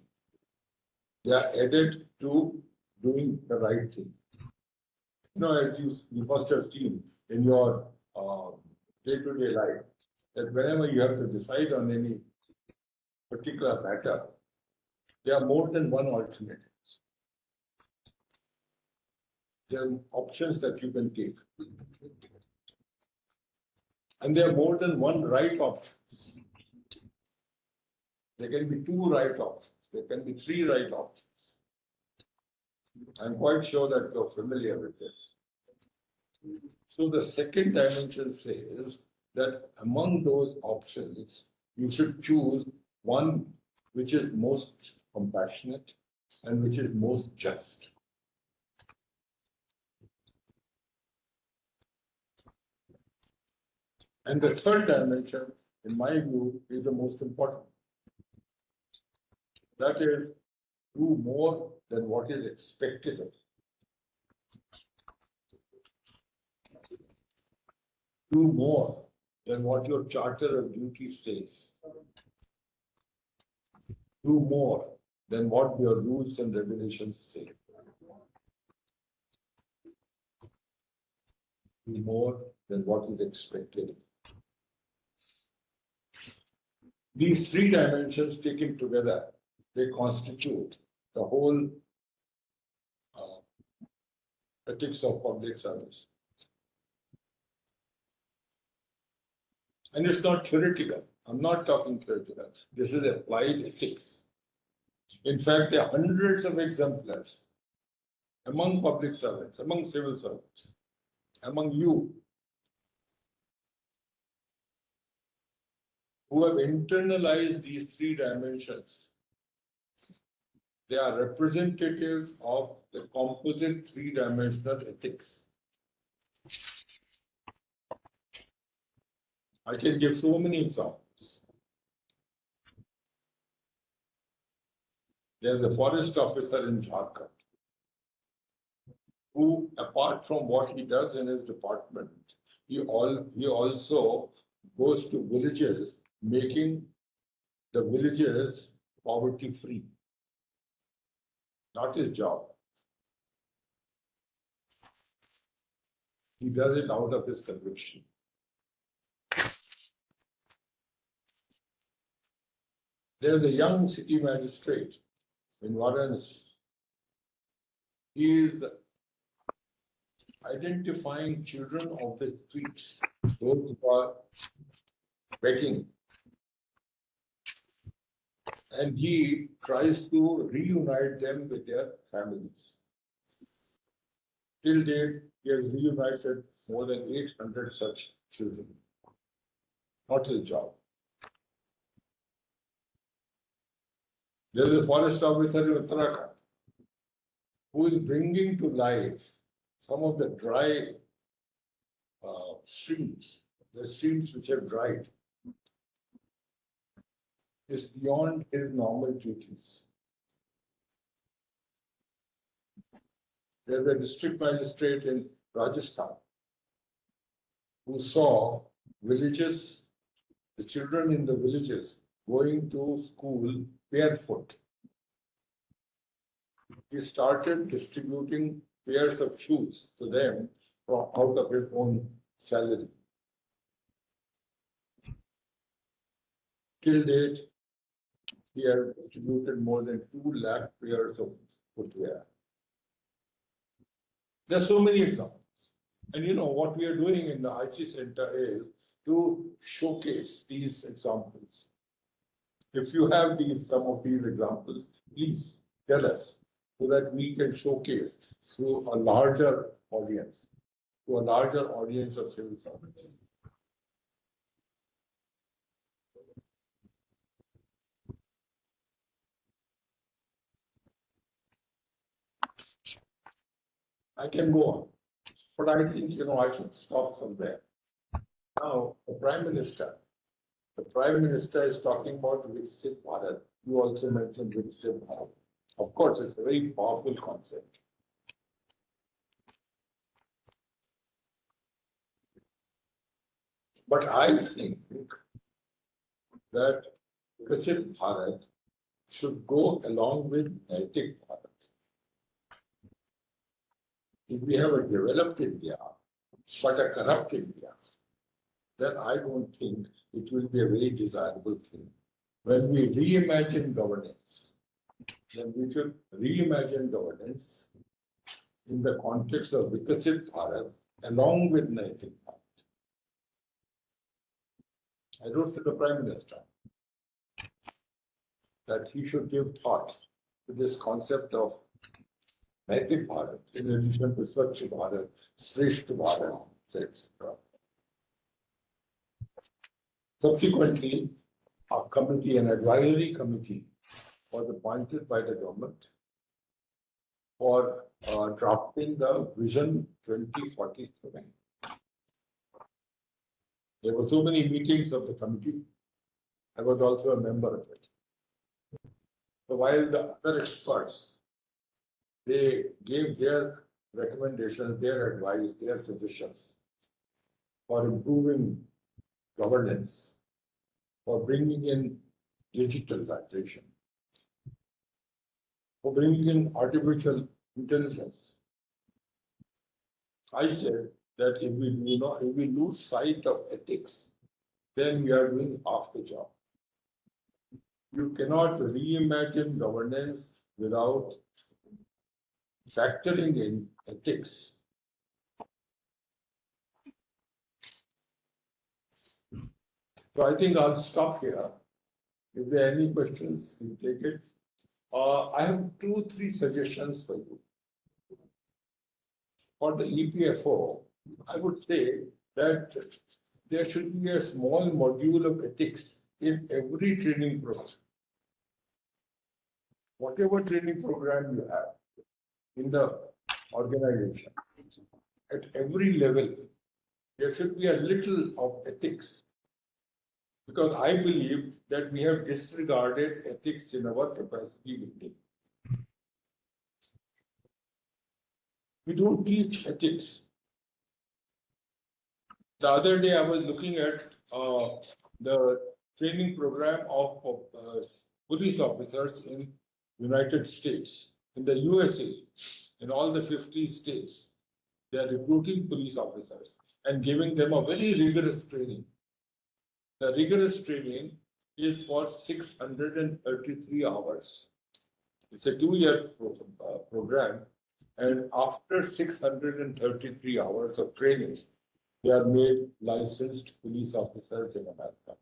they are added to doing the right thing. You know, as you must have seen in your day-to-day life, that whenever you have to decide on any particular matter, there are more than one alternative. There are options that you can take. And there are more than one right options. There can be 2 right options. There can be 3 right options. I'm quite sure that you're familiar with this. So the second dimension says that among those options, you should choose one which is most compassionate and which is most just. And the third dimension, in my view, is the most important. That is, do more than what is expected of you. Do more than what your charter of duty says. Do more than what your rules and regulations say. Do more than what is expected. These three dimensions taken together, they constitute the whole ethics of public service. And it's not theoretical. I'm not talking theoretical. This is applied ethics. In fact, there are hundreds of exemplars among public servants, among civil servants, among you, who have internalized these three dimensions. They are representatives of the composite three-dimensional ethics. I can give so many examples. There's a forest officer in Jharkhand who, apart from what he does in his department, he also goes to villages, making the villages poverty-free. Not his job. He does it out of his conviction. There's a young city magistrate in Varanasi. He is identifying children of the streets, those who are begging. And he tries to reunite them with their families. Till date, he has reunited more than 800 such children. Not his job. There is a forest officer in Uttarakhand who is bringing to life some of the dry streams, the streams which have dried. Is beyond his normal duties. There's a district magistrate in Rajasthan who saw villages, the children in the villages going to school barefoot. He started distributing pairs of shoes to them from out of his own salary. Till date, he has distributed more than 2 lakh pairs of footwear. There are so many examples. And you know, what we are doing in the IT center is to showcase these examples. If you have some of these examples, please tell us so that we can showcase to a larger audience, of civil servants. I can go on, but I think, you know, I should stop somewhere. Now, the Prime Minister is talking about Viksit Bharat. You also mentioned Viksit Bharat. Of course, it's a very powerful concept. But I think that Viksit Bharat should go along with Naitik Bharat. If we have a developed India, but a corrupt India, then I don't think it will be a very desirable thing. When we reimagine governance, then we should reimagine governance in the context of Viksit Bharat along with Naitik Bharat. I wrote to the Prime Minister that he should give thought to this concept of Naitik Bharat in addition to Swachh Bharat, Shreshth Bharat, etc. Subsequently, a committee, an advisory committee, was appointed by the government for drafting the Vision 2047. There were so many meetings of the committee. I was also a member of it. So while the other experts, they gave their recommendations, their advice, their suggestions for improving governance, for bringing in digitalization, for bringing in artificial intelligence. I said that if we lose sight of ethics, then we are doing half the job. You cannot reimagine governance without factoring in ethics. So I think I'll stop here. If there are any questions, you take it. I have 2-3 suggestions for you. For the EPFO, I would say that there should be a small module of ethics in every training program. Whatever training program you have in the organization, at every level, there should be a little of ethics. Because I believe that we have disregarded ethics in our capacity building. We don't teach ethics. The other day I was looking at the training program of police officers in United States, in the USA, in all the 50 states. They are recruiting police officers and giving them a very rigorous training. The rigorous training is for 633 hours. It's a 2-year program, and after 633 hours of training, they are made licensed police officers in America.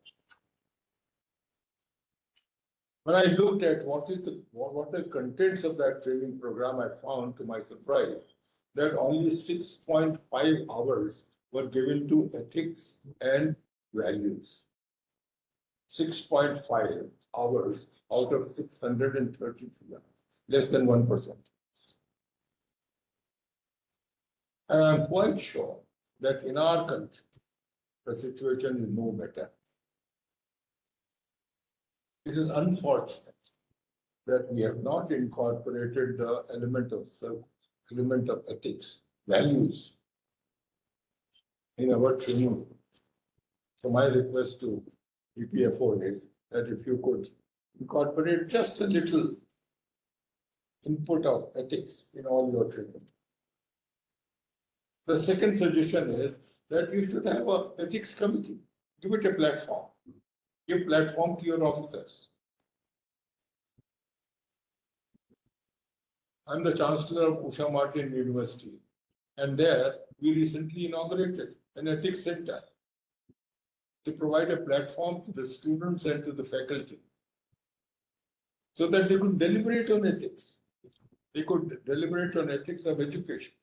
When I looked at what the contents of that training program, I found, to my surprise, that only 6.5 hours were given to ethics and values. 6.5 hours out of 633, less than 1%. And I'm quite sure that in our country, the situation is no better. It is unfortunate that we have not incorporated the element of ethics, values in our training. So my request to EPFO is that if you could incorporate just a little input of ethics in all your training. The second suggestion is that you should have an ethics committee. Give it a platform. Give platform to your officers. I'm the Chancellor of Usha Martin University, and there we recently inaugurated an ethics center to provide a platform to the students and to the faculty so that they could deliberate on ethics. They could deliberate on ethics of education.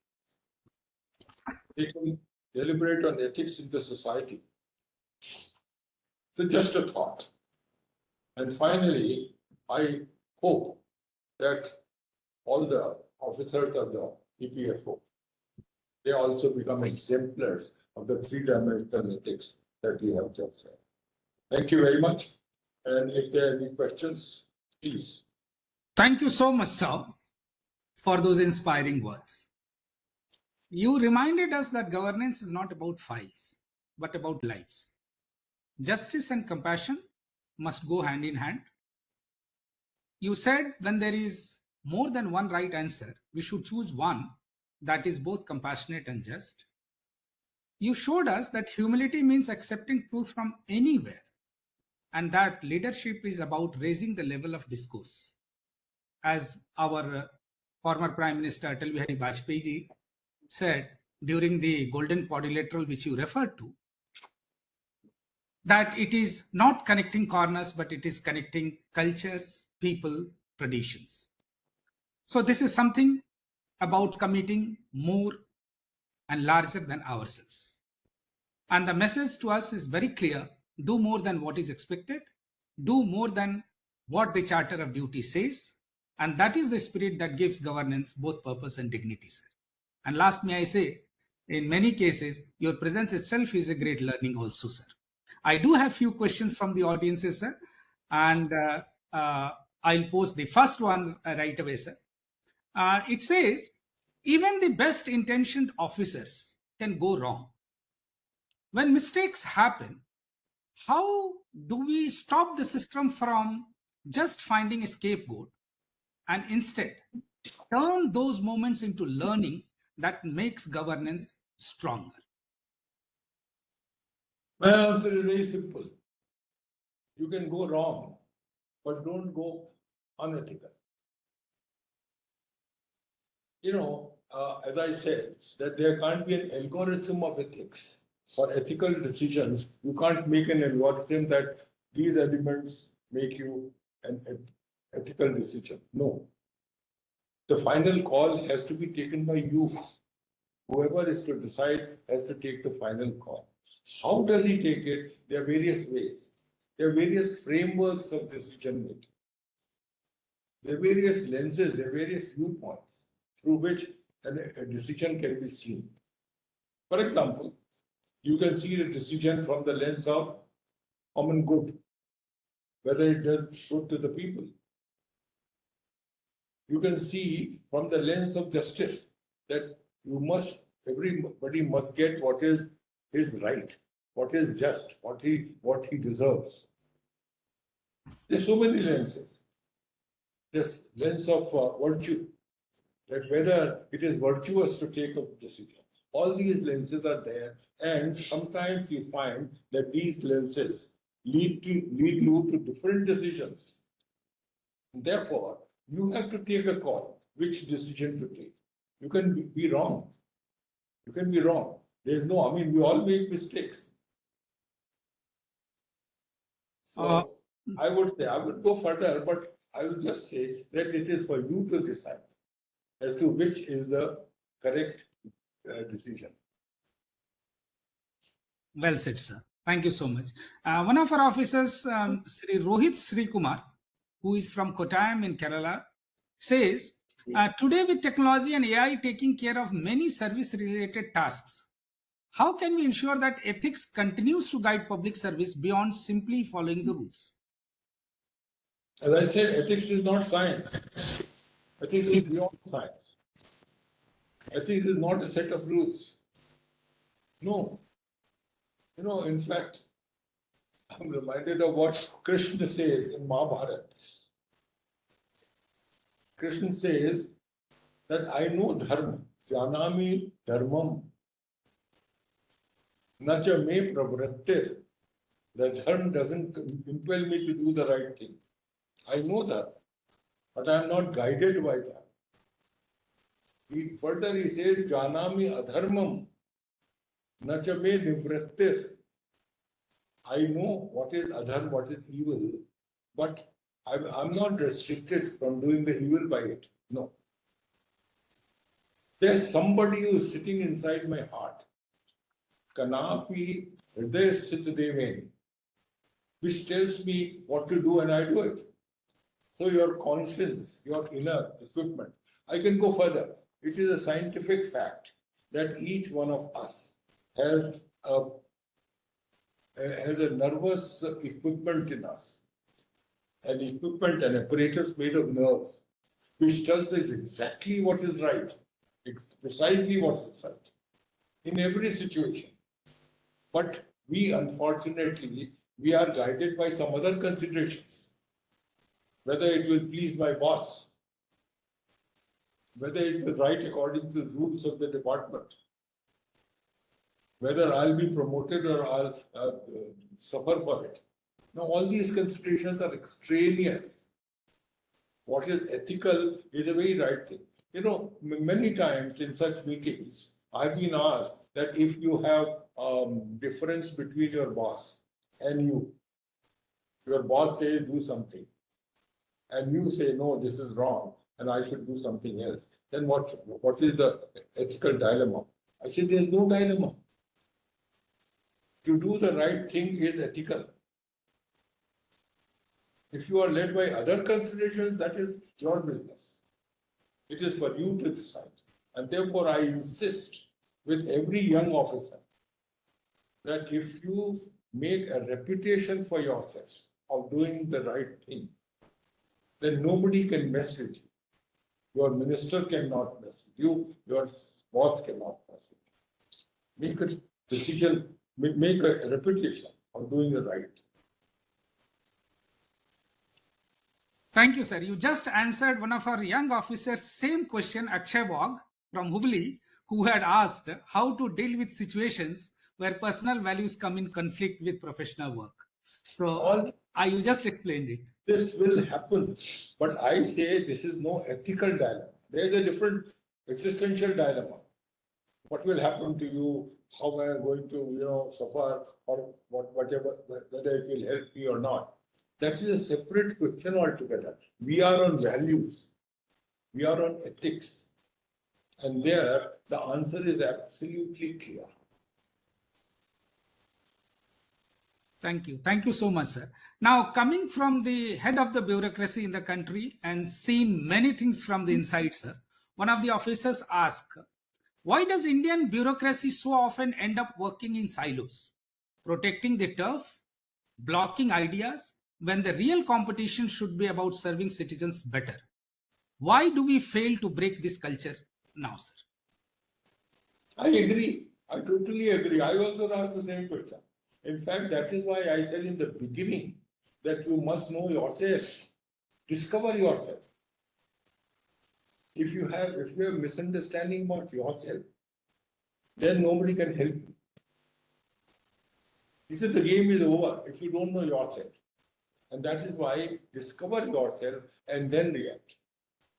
They could deliberate on ethics in the society. So just a thought. And finally, I hope that all the officers of the EPFO, they also become exemplars of the 3-dimensional ethics that we have just said. Thank you very much. And if there are any questions, please. Thank you so much, sir, for those inspiring words. You reminded us that governance is not about files, but about lives. Justice and compassion must go hand in hand. You said when there is more than one right answer, we should choose one that is both compassionate and just. You showed us that humility means accepting truth from anywhere, and that leadership is about raising the level of discourse. As our former Prime Minister Atal Bihari Vajpayee ji said during the Golden Quadrilateral, which you referred to, that it is not connecting corners, but it is connecting cultures, people, traditions. So this is something about committing more and larger than ourselves. And the message to us is very clear: do more than what is expected, do more than what the Charter of Duty says, and that is the spirit that gives governance both purpose and dignity, sir. And last, may I say, in many cases, your presence itself is a great learning also, sir. I do have few questions from the audiences, sir, and I'll post the first one right away, sir. It says, even the best intentioned officers can go wrong. When mistakes happen, how do we stop the system from just finding a scapegoat and instead turn those moments into learning that makes governance stronger? My answer is very simple. You can go wrong, but don't go unethical. As I said, that there can't be an algorithm of ethics or ethical decisions. You can't make an algorithm that these elements make you an ethical decision. No. The final call has to be taken by you. Whoever is to decide has to take the final call. How does he take it? There are various ways. There are various frameworks of decision making. There are various lenses, there are various viewpoints through which a decision can be seen. For example, you can see the decision from the lens of common good, whether it does good to the people. You can see from the lens of justice that everybody must get what is his right, what is just, what he deserves. There's so many lenses. This lens of virtue, that whether it is virtuous to take a decision. All these lenses are there, and sometimes you find that these lenses lead you to different decisions. Therefore, you have to take a call, which decision to take. You can be wrong. You can be wrong. There's no, we all make mistakes. So I would go further, but I would just say that it is for you to decide as to which is the correct decision. Well said, sir. Thank you so much. One of our officers, Sri Rohit Sri Kumar, who is from Kottayam in Kerala, says, today with technology and AI taking care of many service-related tasks, how can we ensure that ethics continues to guide public service beyond simply following the rules? As I said, ethics is not science. Ethics is beyond science. Ethics is not a set of rules. No. In fact, I'm reminded of what Krishna says in Mahabharata. Krishna says that I know dharma, janami dharmam, nacha me pravrittir. The dharma doesn't impel me to do the right thing. I know that, but I am not guided by that. Further he says, janami adharmam, nacha me nivrittir. I know what is adharma, what is evil, but I'm not restricted from doing the evil by it. No. There's somebody who is sitting inside my heart. Kanapi hridayasthit deven, which tells me what to do and I do it. So your conscience, your inner equipment. I can go further. It is a scientific fact that each one of us has a nervous equipment in us. An equipment, an apparatus made of nerves, which tells us exactly what is right, precisely what is right, in every situation. But we, unfortunately, we are guided by some other considerations. Whether it will please my boss, whether it is right according to the rules of the department, whether I'll be promoted or I'll suffer for it. Now, all these considerations are extraneous. What is ethical is a very right thing. Many times in such meetings, I've been asked that if you have difference between your boss and you, your boss says do something, and you say, no, this is wrong, and I should do something else, then what is the ethical dilemma? I say there's no dilemma. To do the right thing is ethical. If you are led by other considerations, that is your business. It is for you to decide. And therefore, I insist with every young officer that if you make a reputation for yourself of doing the right thing, then nobody can mess with you. Your minister cannot mess with you. Your boss cannot mess with you. Make a decision, make a reputation of doing the right thing. Thank you, sir. You just answered one of our young officers' same question, Akshay Wag from Hubli, who had asked how to deal with situations where personal values come in conflict with professional work. So you just explained it. This will happen, but I say this is no ethical dilemma. There is a different existential dilemma. What will happen to you? How am I going to, suffer, or whatever, whether it will help me or not? That is a separate question altogether. We are on values. We are on ethics. And there, the answer is absolutely clear. Thank you. Thank you so much, sir. Now, coming from the head of the bureaucracy in the country and seeing many things from the inside, sir, one of the officers asked, why does Indian bureaucracy so often end up working in silos, protecting the turf, blocking ideas, when the real competition should be about serving citizens better? Why do we fail to break this culture now, sir? I agree. I totally agree. I also asked the same question. In fact, that is why I said in the beginning that you must know yourself, discover yourself. If you have misunderstanding about yourself, then nobody can help you. This is the game is over if you don't know yourself. And that is why discover yourself and then react.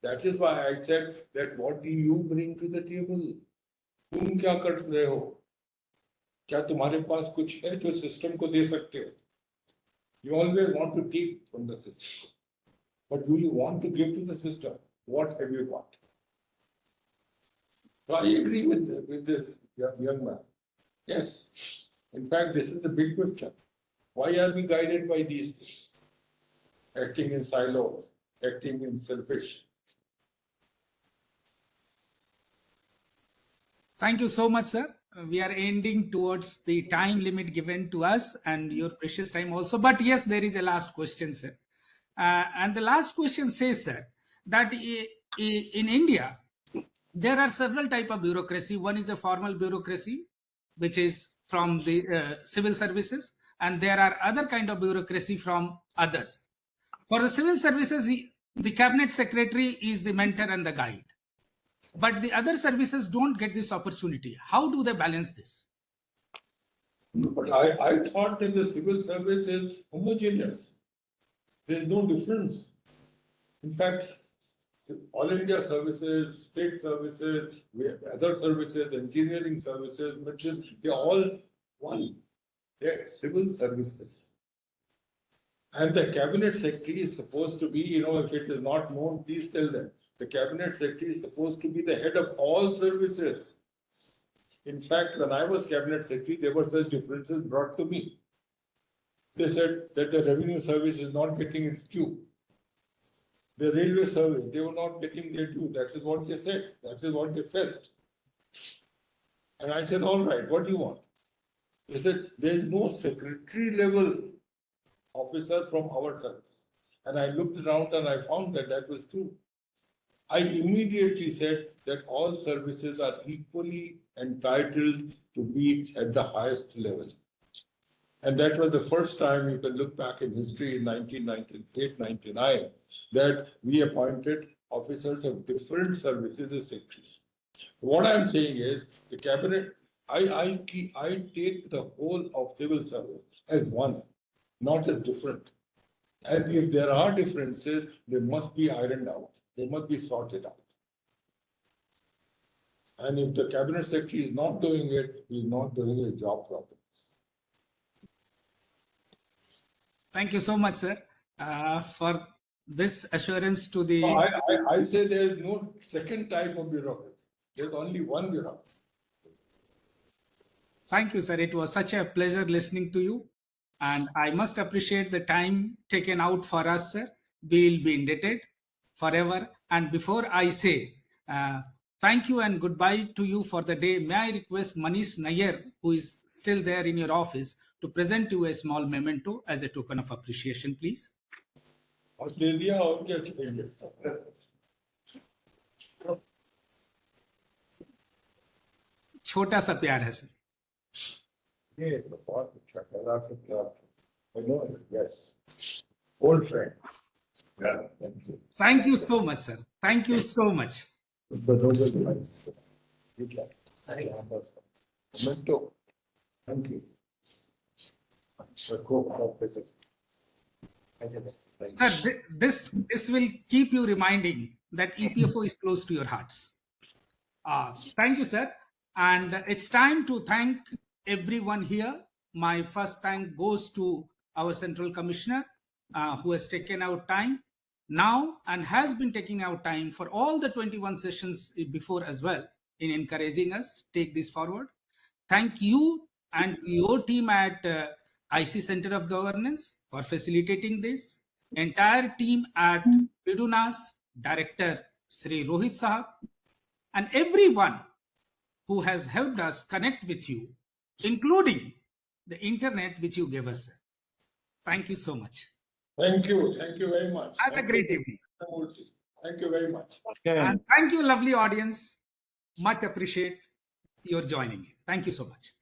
That is why I said that what do you bring to the table? तुम क्या कर रहे हो? क्या तुम्हारे पास कुछ है जो सिस्टम को दे सकते हो? You always want to take from the system. But do you want to give to the system? What have you got? So I agree with this young man. Yes. In fact, this is the big question. Why are we guided by these things? Acting in silos, acting in selfish. Thank you so much, sir. We are ending towards the time limit given to us and your precious time also. But yes, there is a last question, sir. And the last question says, sir, that in India, there are several types of bureaucracy. One is a formal bureaucracy, which is from the civil services, and there are other kind of bureaucracy from others. For the civil services, the cabinet secretary is the mentor and the guide. But the other services don't get this opportunity. How do they balance this? But I thought that the civil service is homogeneous. There is no difference. In fact, all India services, state services, other services, engineering services, they're all one. They're civil services. And the cabinet secretary is supposed to be, if it is not known, please tell them. The cabinet secretary is supposed to be the head of all services. In fact, when I was cabinet secretary, there were such differences brought to me. They said that the revenue service is not getting its due. The railway service, they were not getting their due. That is what they said. That is what they felt. And I said, all right, what do you want? They said, there is no secretary level officer from our service. And I looked around and I found that that was true. I immediately said that all services are equally entitled to be at the highest level. And that was the first time you can look back in history in 1998-99 that we appointed officers of different services as secretaries. What I'm saying is the cabinet, I take the whole of civil service as one, not as different. And if there are differences, they must be ironed out. They must be sorted out. And if the cabinet secretary is not doing it, he's not doing his job properly. Thank you so much, sir, for this assurance to the... I say there is no second type of bureaucracy. There's only one bureaucracy. Thank you, sir. It was such a pleasure listening to you. And I must appreciate the time taken out for us, sir. We'll be indebted forever. And before I say Thank you and goodbye to you for the day. May I request Manish Nair, who is still there in your office, to present you a small memento as a token of appreciation, please. और दे दिया और क्या चाहिए छोटा सा प्यार है sir. ये तो बहुत अच्छा करा सकता I know it, yes. Old friend. Yeah, thank you. Thank you so much, sir. Thank you so much. The Nobel Prize. Good luck. Memento. Thank you. The co-professors. Sir, this will keep you reminding that EPFO is close to your hearts. Thank you, sir. And it's time to thank everyone here. My first thank goes to our Central Commissioner, who has taken out time now and has been taking out time for all the 21 sessions before as well in encouraging us take this forward. Thank you and your team at IC Center of Governance for facilitating this. Entire team at PDUNASS, Director Sri Rohit Sahab, and everyone who has helped us connect with you, including the internet which you gave us. Thank you so much. Thank you. Thank you very much. Have a great evening. Thank you very much. And thank you, lovely audience. Much appreciate your joining. Thank you so much.